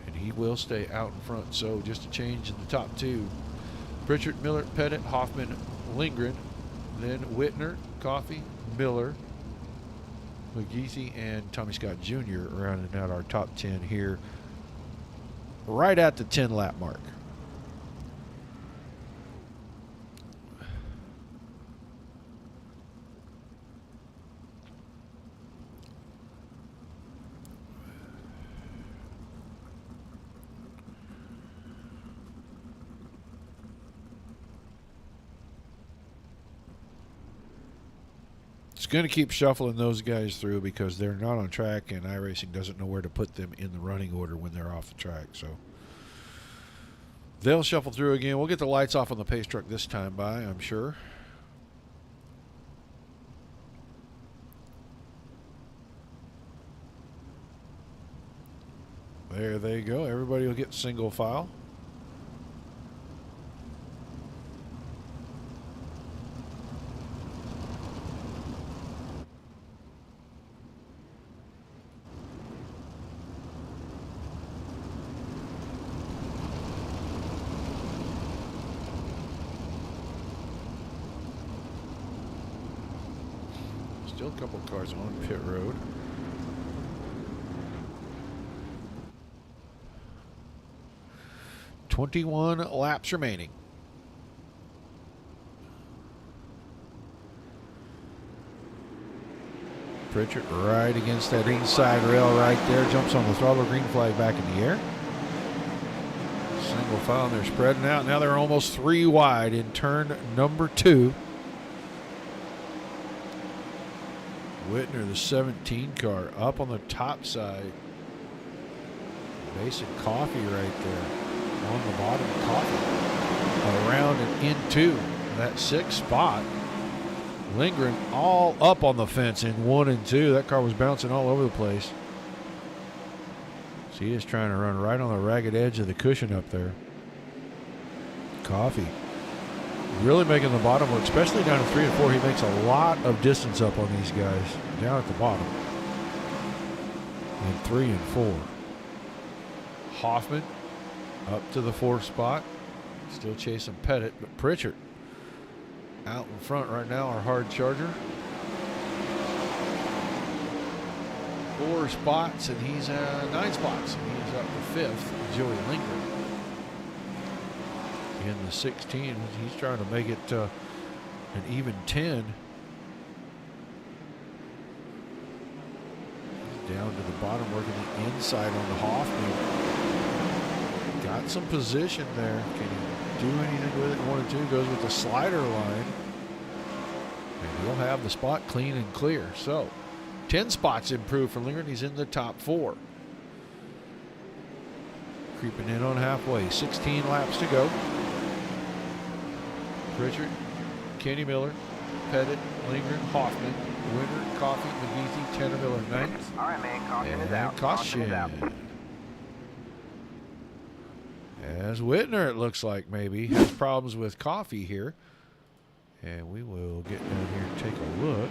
and he will stay out in front. So just a change in the top 2. Pritchard, Miller, Pettit, Hoffman, Lindgren, then Whitner, Coffey, Miller, McGeethy, and Tommy Scott Jr. rounding out our top 10 here right at the 10 lap mark. Going to keep shuffling those guys through because they're not on track, and iRacing doesn't know where to put them in the running order when they're off the track. So they'll shuffle through again. We'll get the lights off on the pace truck this time by, I'm sure. There they go. Everybody will get single file. Still a couple cars on pit road. .21 laps remaining. Pritchard right against that inside rail right there. Jumps on the throttle. Green flag back in the air. Single file, and they're spreading out. Now they're almost 3 wide in turn number 2. Whitner, the 17 car, up on the top side. Basic Coffee right there. On the bottom, Coffee. Around and into that 6th spot. Lindgren all up on the fence in 1 and 2. That car was bouncing all over the place. So he is trying to run right on the ragged edge of the cushion up there. Coffee really making the bottom work, especially down to 3 and 4. He makes a lot of distance up on these guys down at the bottom. In 3 and 4. Hoffman up to the 4th spot. Still chasing Pettit, but Pritchard out in front right now, our hard charger. 4 spots, and he's 9 spots. And he's up to 5th, Joey Lindgren. In the 16, he's trying to make it an even 10. Down to the bottom, working the inside on the Hoffman. Got some position there. Can he do anything with it? 1 and 2 goes with the slider line. And he'll have the spot clean and clear. So 10 spots improved for Lindgren. He's in the top 4. Creeping in on halfway. 16 laps to go. Pritchard, Kenny Miller, Pettit, Lindgren, Hoffman, Winter, Coffee, McGeethy, Tanner, Miller, ninth. All right, man. Caution is And out. Caution is out. caution. As Whitner, it looks like maybe, has problems with Coffee here. And we will get down here and take a look.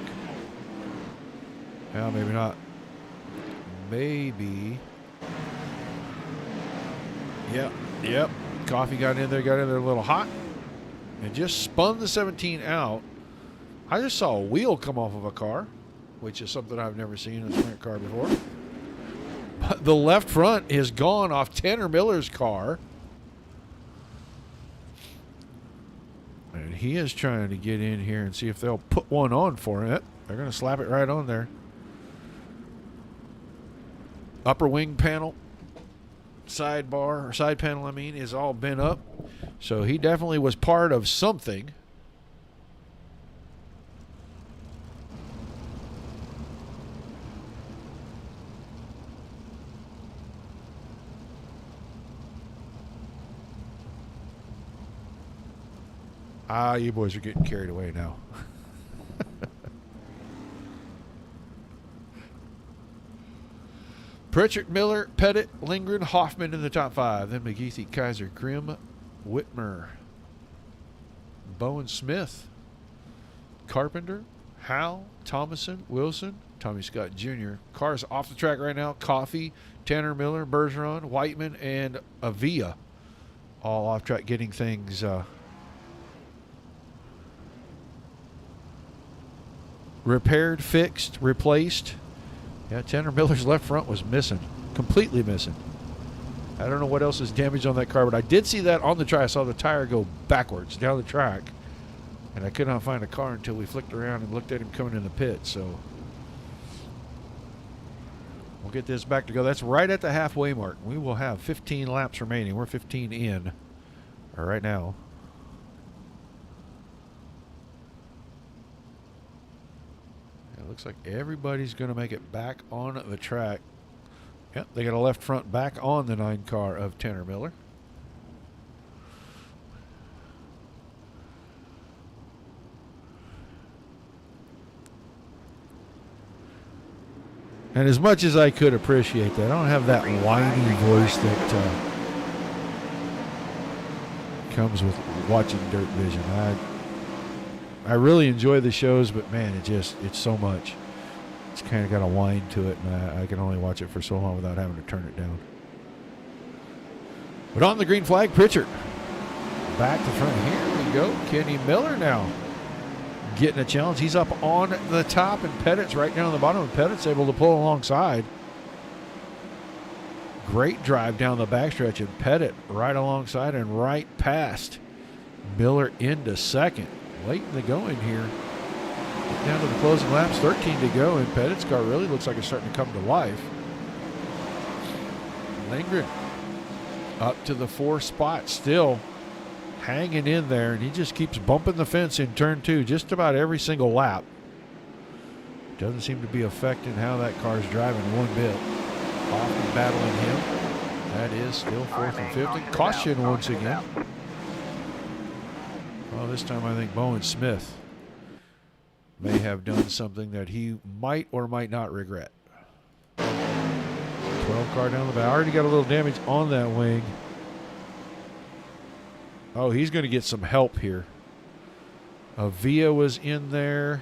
Well, maybe not. Maybe. Yep. Coffee got in there a little hot. And just spun the 17 out. I just saw a wheel come off of a car, which is something I've never seen in a sprint car before. But the left front is gone off Tanner Miller's car. And he is trying to get in here and see if they'll put one on for it. They're going to slap it right on there. Upper wing panel, side panel, is all bent up. So he definitely was part of something. You boys are getting carried away now. Pritchard, Miller, Pettit, Lindgren, Hoffman in the top 5. Then McGeethy, Kaiser, Grimm, Whitmer, Bowen Smith, Carpenter, Howell, Thomason, Wilson, Tommy Scott Jr. Cars off the track right now. Coffee, Tanner Miller, Bergeron, Whiteman, and Avila. All off track, getting things repaired, fixed, replaced. Yeah, Tanner Miller's left front was missing, completely missing. I don't know what else is damaged on that car, but I did see that on the track. I saw the tire go backwards down the track, and I could not find a car until we flicked around and looked at him coming in the pit. So we'll get this back to go. That's right at the halfway mark. We will have 15 laps remaining. We're 15 in right now. Looks like everybody's going to make it back on the track. Yep, they got a left front back on the 9 car of Tanner Miller. And as much as I could appreciate that, I don't have that whiny voice that comes with watching Dirt Vision. I really enjoy the shows, but man, it's so much. It's kind of got a whine to it, and I can only watch it for so long without having to turn it down. But on the green flag, Pritchard. Back to front. Here we go. Kenny Miller now getting a challenge. He's up on the top, and Pettit's right down the bottom, and Pettit's able to pull alongside. Great drive down the backstretch, and Pettit right alongside and right past Miller into second. Late in the going here. Get down to the closing laps, 13 to go, and Pettit's car really looks like it's starting to come to life. Lindgren up to the 4 spot, still hanging in there, and he just keeps bumping the fence in turn 2 just about every single lap. Doesn't seem to be affecting how that car's driving one bit. Hoffman battling him. That is still 4th and 5th. Caution once again. Well, this time I think Bowen Smith may have done something that he might or might not regret. 12 car down the back. Already got a little damage on that wing. Oh, he's going to get some help here. Avila was in there.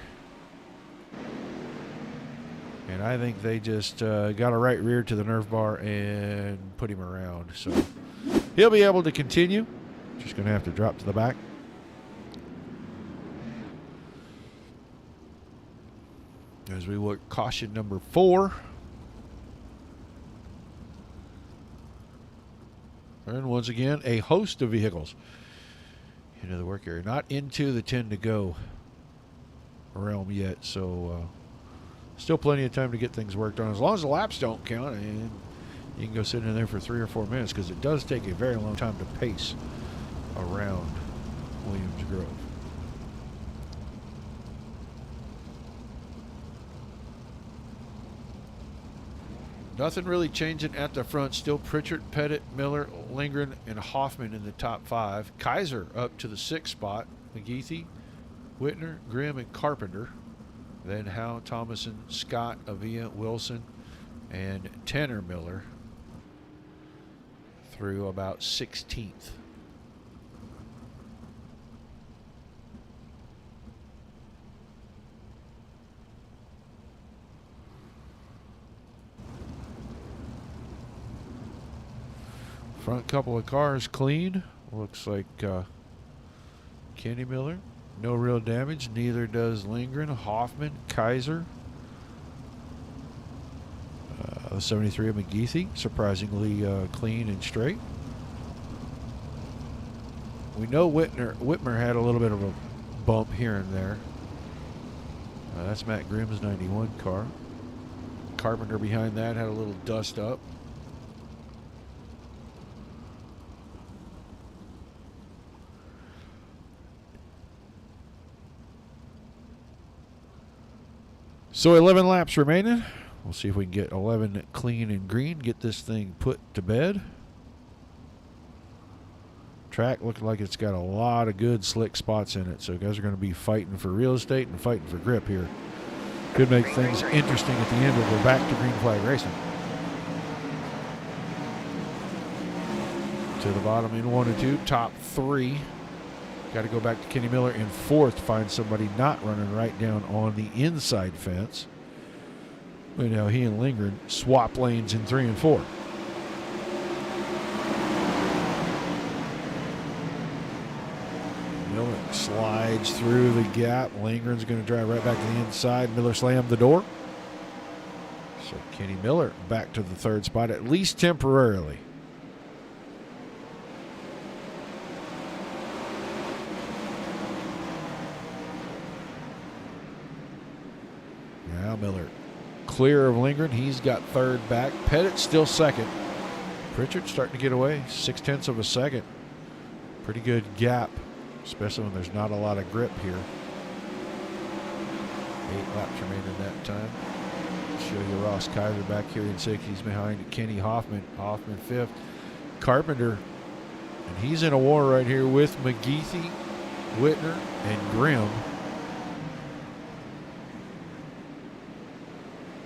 And I think they just got a right rear to the nerve bar and put him around. So he'll be able to continue. Just going to have to drop to the back. As we look, caution number 4. And once again, a host of vehicles into the work area. Not into the 10 to go realm yet, so still plenty of time to get things worked on. As long as the laps don't count, and you can go sit in there for 3 or 4 minutes, because it does take a very long time to pace around Williams Grove. Nothing really changing at the front. Still Pritchard, Pettit, Miller, Lindgren, and Hoffman in the top 5. Kaiser up to the 6th spot. McGeethy, Whitner, Grimm, and Carpenter. Then Howe, Thomason, Scott, Avila, Wilson, and Tanner Miller through about 16th. Front couple of cars clean. Looks like Kenny Miller. No real damage. Neither does Lindgren, Hoffman, Kaiser. The 73 of McGeethy, surprisingly clean and straight. We know Whitmer had a little bit of a bump here and there. That's Matt Grimm's 91 car. Carpenter behind that had a little dust up. So 11 laps remaining. We'll see if we can get 11 clean and green, get this thing put to bed. Track looking like it's got a lot of good slick spots in it, so guys are going to be fighting for real estate and fighting for grip here. Could make things interesting at the end if we're back to green flag racing. To the bottom in 1 and 2, top 3. Got to go back to Kenny Miller in 4th to find somebody not running right down on the inside fence. You know, he and Lindgren swap lanes in 3 and 4. Miller slides through the gap. Lindgren's going to drive right back to the inside. Miller slammed the door. So Kenny Miller back to the 3rd spot, at least temporarily. Now Miller clear of Lindgren. He's got 3rd back. Pettit still 2nd. Pritchard starting to get away. 0.6 of a second. Pretty good gap, especially when there's not a lot of grip here. 8 laps remaining that time. Show you Ross Kaiser back here in 6th. He's behind Kenny Hoffman. Hoffman 5th. Carpenter, and he's in a war right here with McGeethy, Whitner, and Grimm.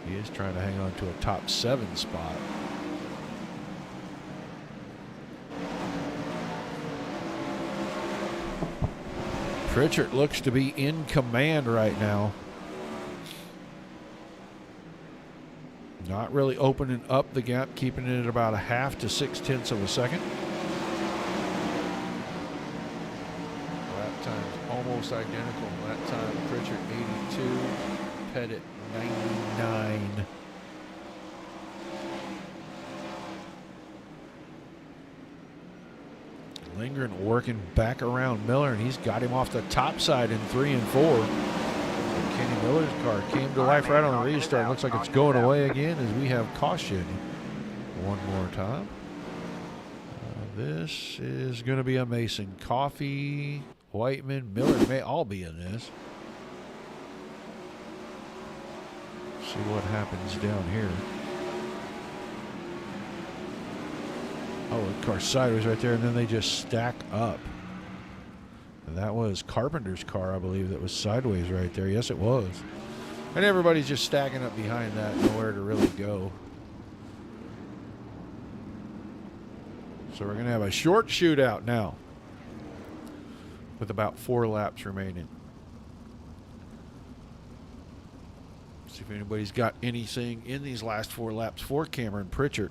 He is trying to hang on to a top 7 spot. Pritchard looks to be in command right now. Not really opening up the gap, keeping it at about 1/2 to 0.6 of a second. Lap time's almost identical. That time Pritchard 82, Pettit 99. Lindgren working back around Miller, and he's got him off the top side in 3 and 4. So Kenny Miller's car came to life right on the restart. Looks like it's going away again as we have caution one more time. This is going to be a Mason. Coffee, Whiteman, Miller may all be in this. See what happens down here. Oh, the car sideways right there, and then they just stack up. And that was Carpenter's car, I believe, that was sideways right there. Yes, it was. And everybody's just stacking up behind that, nowhere to really go. So we're going to have a short shootout now with about 4 laps remaining. See if anybody's got anything in these last 4 laps for Cameron Pritchard.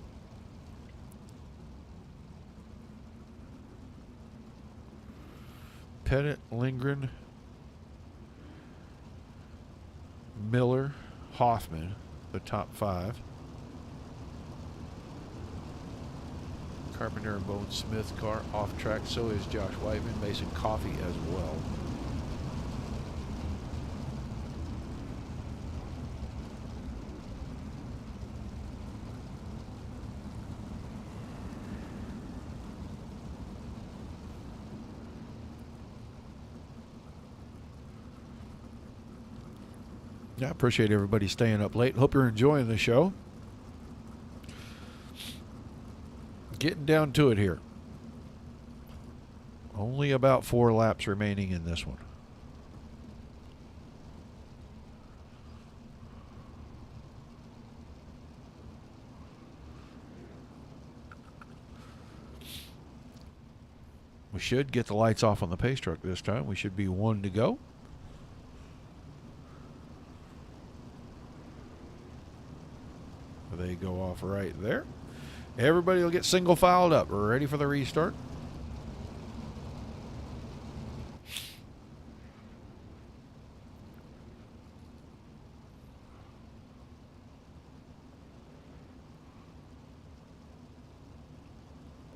Pettit, Lindgren, Miller, Hoffman, the top 5. Carpenter and Bone Smith car off track. So is Josh Whiteman, Mason Coffee as well. I appreciate everybody staying up late. Hope you're enjoying the show. Getting down to it here. Only about 4 laps remaining in this one. We should get the lights off on the pace truck this time. We should be 1 to go. They go off right there. Everybody will get single filed up. We're ready for the restart.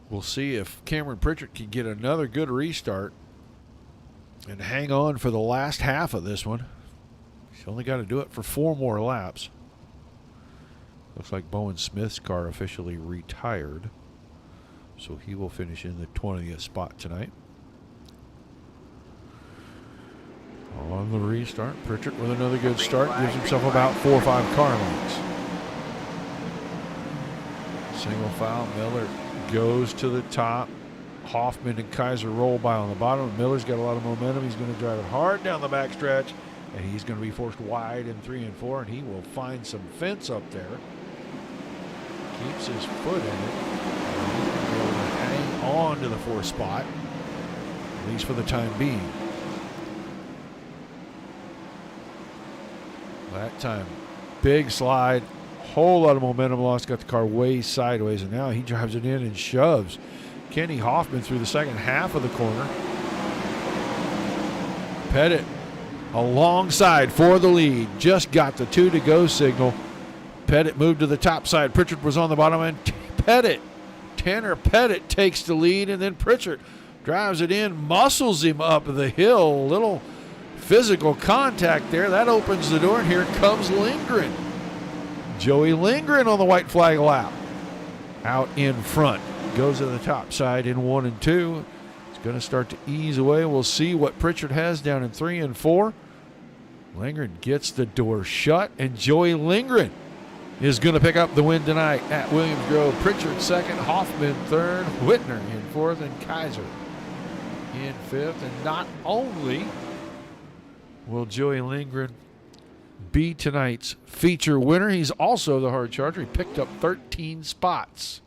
We'll see if Cameron Pritchard can get another good restart and hang on for the last half of this one. He's only got to do it for 4 more laps. Looks like Bowen Smith's car officially retired, so he will finish in the 20th spot tonight. On the restart, Pritchard with another good start gives himself about 4 or 5 car lengths. Single file, Miller goes to the top. Hoffman and Kaiser roll by on the bottom. Miller's got a lot of momentum. He's going to drive it hard down the backstretch, and he's going to be forced wide in 3 and 4, and he will find some fence up there. Keeps his foot in it. And he's going to be able to hang on to the 4th spot, at least for the time being. That time, big slide, whole lot of momentum loss, got the car way sideways, and now he drives it in and shoves Kenny Hoffman through the second half of the corner. Pettit alongside for the lead, just got the 2 to go signal. Pettit moved to the top side. Pritchard was on the bottom end. Tanner Pettit takes the lead, and then Pritchard drives it in, muscles him up the hill. Little physical contact there. That opens the door, and here comes Lindgren. Joey Lindgren on the white flag lap. Out in front. Goes to the top side in 1 and 2. It's going to start to ease away. We'll see what Pritchard has down in 3 and 4. Lindgren gets the door shut, and Joey Lindgren is going to pick up the win tonight at Williams Grove. Pritchard second, Hoffman third, Whitner in 4th, and Kaiser in 5th. And not only will Joey Lindgren be tonight's feature winner, he's also the hard charger. He picked up 13 spots.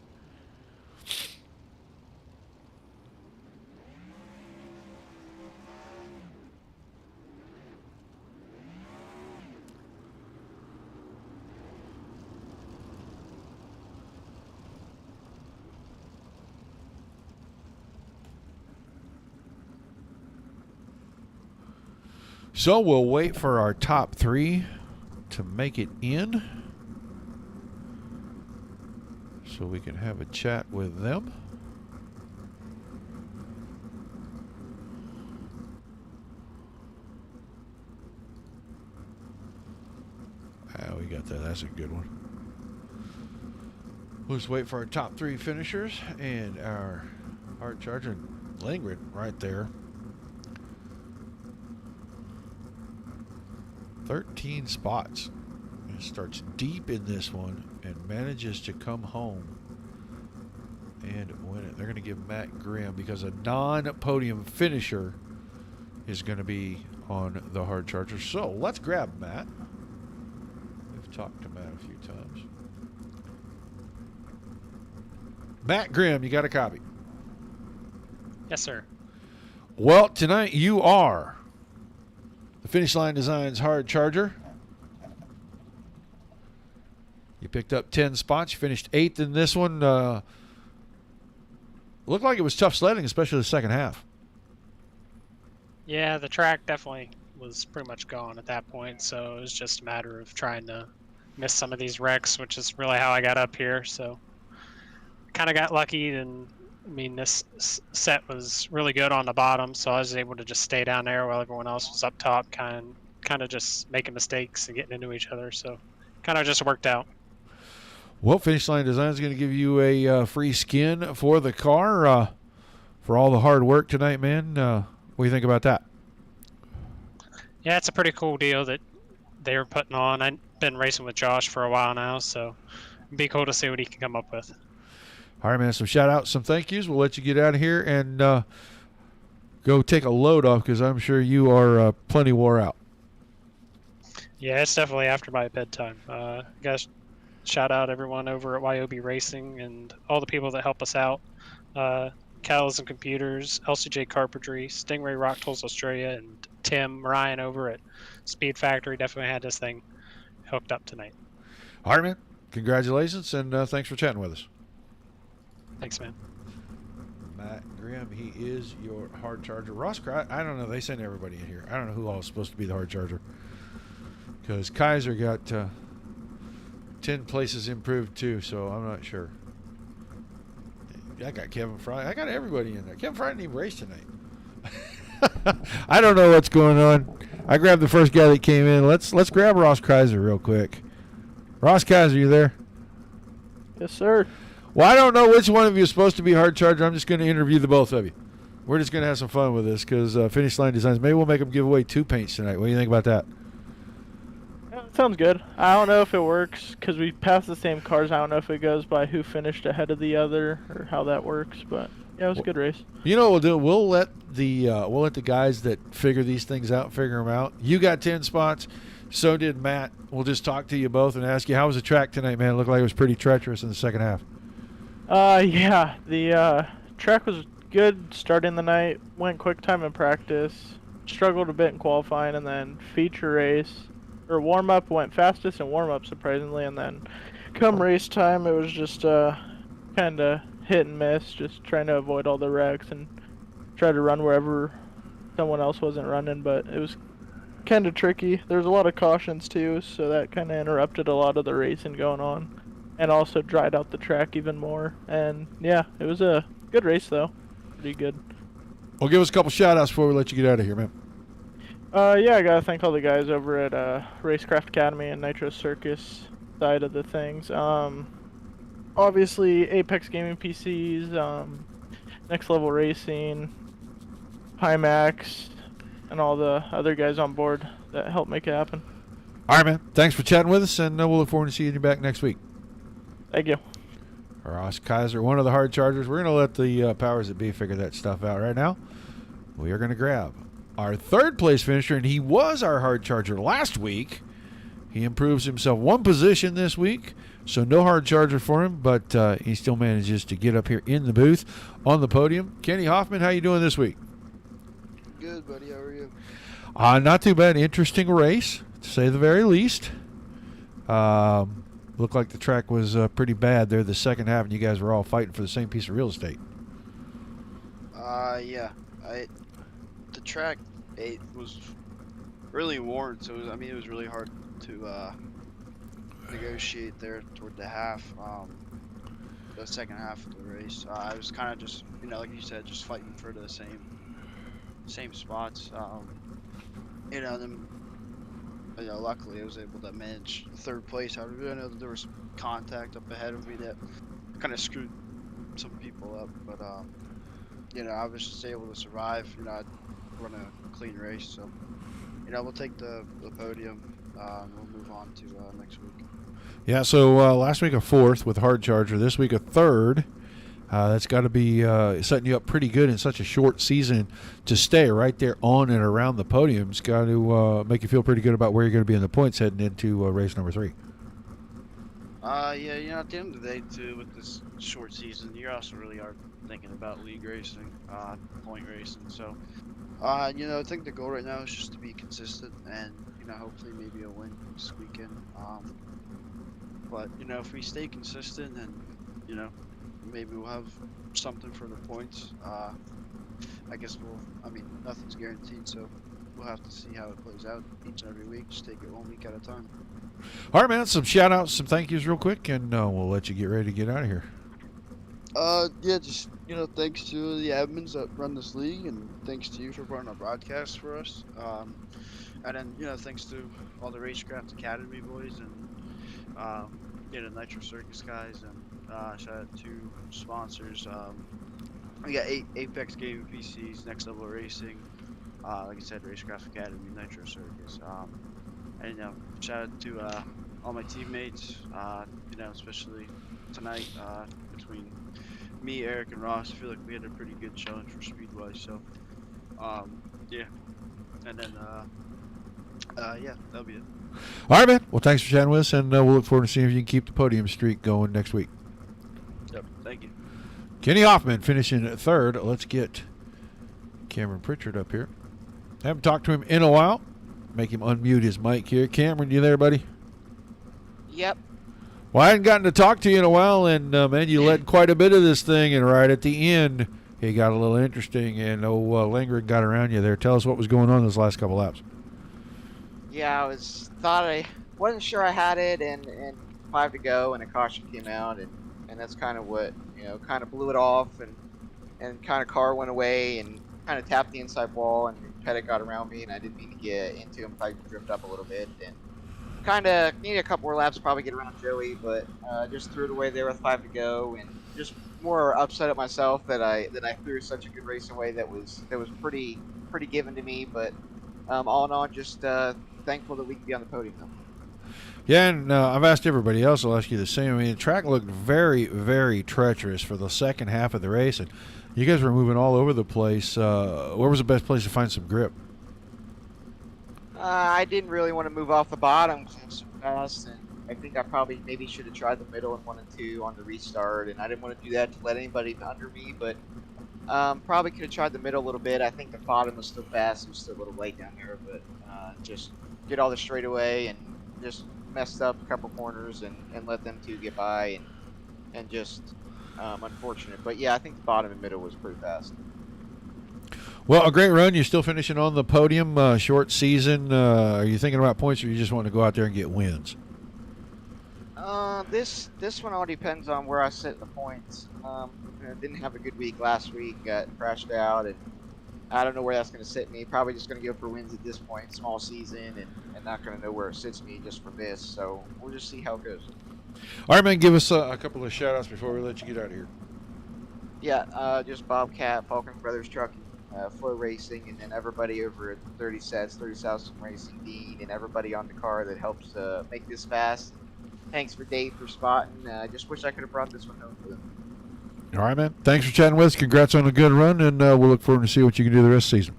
So we'll wait for our top 3 to make it in so we can have a chat with them. We got that. That's a good one. We'll just wait for our top 3 finishers, and our hard charger, Lindgren, right there. 13 spots. It starts deep in this one and manages to come home and win it. They're going to give Matt Grimm, because a non-podium finisher is going to be on the hard charger. So let's grab Matt. We've talked to Matt a few times. Matt Grimm, you got a copy? Yes, sir. Well, tonight you are the Finish Line Designs hard charger. You picked up 10 spots. You finished 8th in this one. Looked like it was tough sledding, especially the second half. Yeah, the track definitely was pretty much gone at that point, so it was just a matter of trying to miss some of these wrecks, which is really how I got up here. So kind of got lucky, and I mean, this set was really good on the bottom, so I was able to just stay down there while everyone else was up top, kind of just making mistakes and getting into each other. So kind of just worked out. Well, Finish Line Design is going to give you a free skin for the car for all the hard work tonight, man. What do you think about that? Yeah, it's a pretty cool deal that they were putting on. I've been racing with Josh for a while now, so it'd be cool to see what he can come up with. All right, man, some shout-outs, some thank yous. We'll let you get out of here and go take a load off, because I'm sure you are plenty wore out. Yeah, it's definitely after my bedtime. Guys, shout out everyone over at YOB Racing and all the people that help us out. Kettles and Computers, LCJ Carpentry, Stingray Rock Tools Australia, and Tim Ryan over at Speed Factory definitely had this thing hooked up tonight. All right, man. Congratulations, and thanks for chatting with us. Thanks, man. Matt Grimm, he is your hard charger. Ross, I don't know. They sent everybody in here. I don't know who all is supposed to be the hard charger. Because Kaiser got 10 places improved too, so I'm not sure. I got Kevin Fry. I got everybody in there. Kevin Fry didn't even race tonight. I don't know what's going on. I grabbed the first guy that came in. Let's grab Ross Kaiser real quick. Ross Kaiser, you there? Yes, sir. Well, I don't know which one of you is supposed to be hard charger. I'm just going to interview the both of you. We're just going to have some fun with this because Finish Line Designs. Maybe we'll make them give away 2 paints tonight. What do you think about that? Yeah, sounds good. I don't know if it works because we passed the same cars. I don't know if it goes by who finished ahead of the other or how that works. But yeah, it was a good race. You know what we'll do? We'll let the guys that figure these things out figure them out. You got 10 spots. So did Matt. We'll just talk to you both and ask you, how was the track tonight, man? It looked like it was pretty treacherous in the second half. Yeah, the track was good starting the night. Went quick time in practice. Struggled a bit in qualifying, and then feature race or warm up went fastest in warm up surprisingly, and then come race time it was just kind of hit and miss, just trying to avoid all the wrecks and try to run wherever someone else wasn't running, but it was kind of tricky. There's a lot of cautions too, so that kind of interrupted a lot of the racing going on. And also dried out the track even more. And yeah, it was a good race though. Pretty good. Well, give us a couple shout outs before we let you get out of here, man. Yeah, I gotta thank all the guys over at Racecraft Academy and Nitro Circus side of the things. Obviously Apex Gaming PCs, Next Level Racing, Pimax, and all the other guys on board that helped make it happen. All right, man. Thanks for chatting with us, and we'll look forward to seeing you back next week. Thank you. Ross Kaiser, one of the hard chargers. We're going to let the powers that be figure that stuff out right now. We are going to grab our third place finisher, and he was our hard charger last week. He improves himself 1 position this week, so no hard charger for him, but he still manages to get up here in the booth on the podium. Kenny Hoffman, how you doing this week? Good, buddy. How are you? Not too bad. Interesting race, to say the very least. Looked like the track was pretty bad there the second half, and you guys were all fighting for the same piece of real estate. Yeah. The track was really worn, so it was really hard to negotiate there toward the half, the second half of the race. I was kind of just, like you said, just fighting for the same spots. Luckily I was able to manage third place. I know that there was contact up ahead of me that kind of screwed some people up, but I was just able to survive. I'd run a clean race, so we'll take the podium. We'll move on to next week. Yeah, so last week a 4th with hard charger, this week a 3rd. That's got to be setting you up pretty good in such a short season to stay right there on and around the podium. It's got to make you feel pretty good about where you're going to be in the points heading into race number 3. Yeah, at the end of the day, too, with this short season, you also really are thinking about league racing, point racing. So, I think the goal right now is just to be consistent and, hopefully maybe a win this weekend. But, if we stay consistent and, maybe we'll have something for the points. I guess nothing's guaranteed, so we'll have to see how it plays out each and every week. Just take it 1 week at a time. All right, man, some shout-outs, some thank yous real quick, and we'll let you get ready to get out of here. Just, thanks to the admins that run this league, and thanks to you for running a broadcast for us. And then, thanks to all the Racecraft Academy boys and, the Nitro Circus guys, and shout out to sponsors. We got Apex Gaming PCs, Next Level Racing, like I said, Racecraft Academy, Nitro Circus. And shout out to all my teammates, especially tonight between me, Eric, and Ross. I feel like we had a pretty good challenge for Speedway, so yeah. And then that'll be it. All right, man. Well, thanks for chatting with us, and we'll look forward to seeing if you can keep the podium streak going next week. Yep, thank you. Kenny Hoffman finishing at third. Let's get Cameron Pritchard up here. Haven't talked to him in a while. Make him unmute his mic here. Cameron, you there, buddy? Yep. Well, I hadn't gotten to talk to you in a while, and, man, you led quite a bit of this thing, and right at the end, it got a little interesting, and Lindgren got around you there. Tell us what was going on those last couple laps. Yeah, I wasn't sure I had it, and 5 to go, and a caution came out, and that's kind of what, kind of blew it off, and kind of car went away, and kind of tapped the inside wall, and Pettit got around me, and I didn't mean to get into him. I drift up a little bit, and kind of needed a couple more laps to probably get around Joey, but just threw it away there with 5 to go, and just more upset at myself that I threw such a good race away that was pretty given to me. But all in all, just thankful that we could be on the podium though. Yeah, and I've asked everybody else. I'll ask you the same. I mean, the track looked very, very treacherous for the second half of the race, and you guys were moving all over the place. Where was the best place to find some grip? I didn't really want to move off the bottom because I'm so fast, and I think I probably maybe should have tried the middle in 1 and 2 on the restart, and I didn't want to do that to let anybody under me, but probably could have tried the middle a little bit. I think the bottom was still fast. It was still a little late down there, but just get all the straightaway and just messed up a couple corners and let them two get by, and just unfortunate. But yeah, I think the bottom and middle was pretty fast. Well, a great run. You're still finishing on the podium. Short season. Are you thinking about points, or you just want to go out there and get wins? This one all depends on where I sit in the points. I didn't have a good week last week. Got crashed out, and I don't know where that's going to sit me. Probably just going to go for wins at this point. Small season, and not going to know where it sits me just from this. So we'll just see how it goes. All right, man. Give us a couple of shout-outs before we let you get out of here. Yeah, just Bobcat, Falcon Brothers Trucking, Flow Racing, and then everybody over at 30 South Racing, Dean, and everybody on the car that helps make this fast. Thanks for Dave for spotting. I just wish I could have brought this one home for them. All right, man. Thanks for chatting with us. Congrats on a good run, and we'll look forward to see what you can do the rest of the season.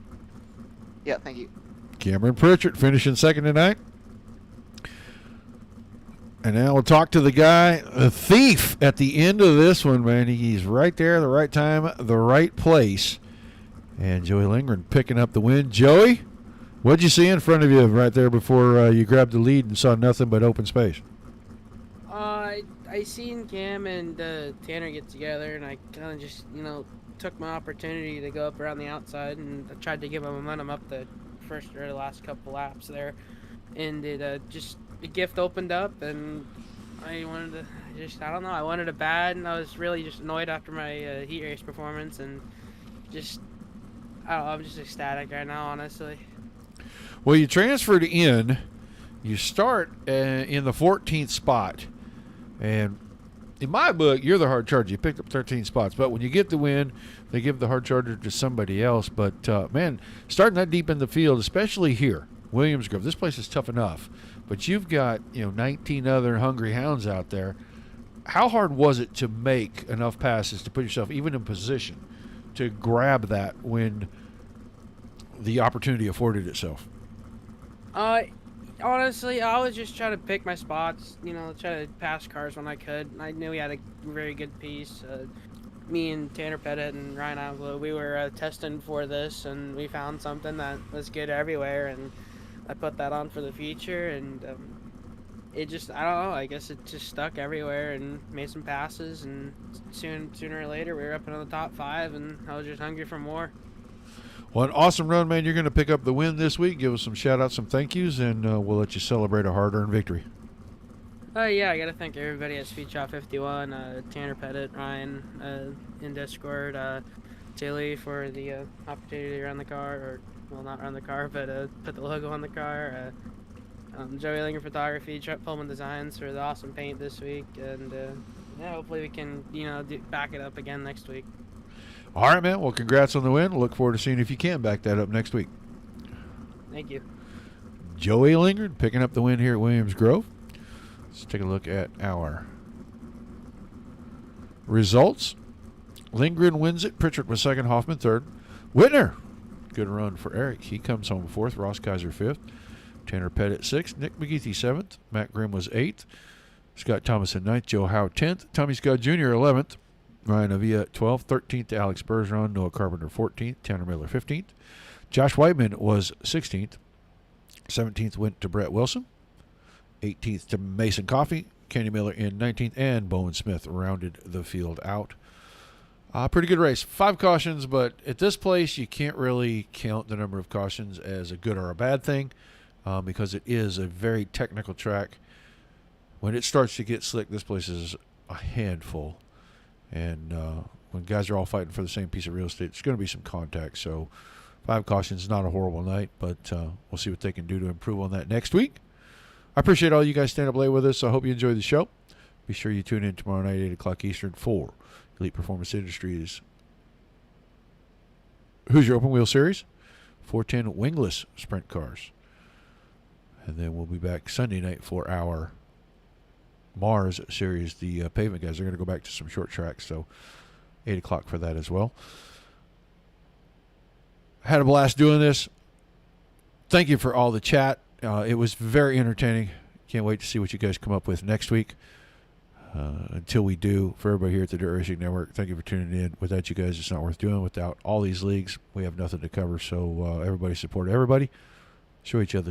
Yeah, thank you. Cameron Pritchard finishing second tonight. And now we'll talk to the guy, the thief, at the end of this one, man. He's right there, the right time, the right place. And Joey Lindgren picking up the win. Joey, what'd you see in front of you right there before you grabbed the lead and saw nothing but open space? I seen Cam and Tanner get together, and I kind of just, took my opportunity to go up around the outside, and I tried to give my momentum up the first or the last couple laps there. And it the gift opened up, and I wanted to I wanted it bad, and I was really just annoyed after my heat race performance, and I'm just ecstatic right now, honestly. Well, you transferred in. You start in the 14th spot. And in my book, you're the hard charger. You picked up 13 spots. But when you get the win, they give the hard charger to somebody else. But, man, starting that deep in the field, especially here, Williams Grove, this place is tough enough. But you've got, 19 other hungry hounds out there. How hard was it to make enough passes to put yourself even in position to grab that when the opportunity afforded itself? Honestly, I was just trying to pick my spots, try to pass cars when I could. I knew we had a very good piece. Me and Tanner Pettit and Ryan Avalo, we were testing for this, and we found something that was good everywhere, and I put that on for the future, and it just, I don't know, I guess it just stuck everywhere and made some passes, and sooner or later we were up into the top 5, and I was just hungry for more. Well, an awesome run, man. You're going to pick up the win this week. Give us some shout-outs, some thank yous, and we'll let you celebrate a hard-earned victory. Yeah, I got to thank everybody at Speed Shop 51, Tanner Pettit, Ryan in Discord, Tilly for the opportunity to run the car, or, well, not run the car, but put the logo on the car. Joey Lindgren Photography, Chuck Pullman Designs for the awesome paint this week, and hopefully we can, back it up again next week. All right, man. Well, congrats on the win. Look forward to seeing if you can back that up next week. Thank you. Joey Lindgren picking up the win here at Williams Grove. Let's take a look at our results. Lindgren wins it. Pritchard was second. Hoffman third. Whitner, good run for Eric. He comes home fourth. Ross Kaiser fifth. Tanner Pettit sixth. Nick McGeethy seventh. Matt Grimm was eighth. Scott Thomas in ninth. Joe Howe 10th. Tommy Scott Jr. 11th. Ryan Avia 12th. 13th, Alex Bergeron. Noah Carpenter 14th. Tanner Miller 15th. Josh Whiteman was 16th. 17th went to Brett Wilson. 18th to Mason Coffey. Kenny Miller in 19th. And Bowen Smith rounded the field out. Pretty good race. 5 cautions, but at this place, you can't really count the number of cautions as a good or a bad thing because it is a very technical track. When it starts to get slick, this place is a handful. And when guys are all fighting for the same piece of real estate, there's going to be some contact. So 5 cautions, not a horrible night, but we'll see what they can do to improve on that next week. I appreciate all you guys staying up late with us. I hope you enjoyed the show. Be sure you tune in tomorrow night, 8 o'clock Eastern, for Elite Performance Industries. Who's Your Open Wheel Series? 410 wingless sprint cars. And then we'll be back Sunday night for our Mars series. The pavement guys are going to go back to some short tracks, so 8 o'clock for that as well. Had a blast doing this. Thank you for all the chat. It was very entertaining. Can't wait to see what you guys come up with next week. Until we do, for everybody here at the Dirt Racing Network, thank you for tuning in. Without you guys, it's not worth doing. Without all these leagues, we have nothing to cover. So everybody support everybody. Show each other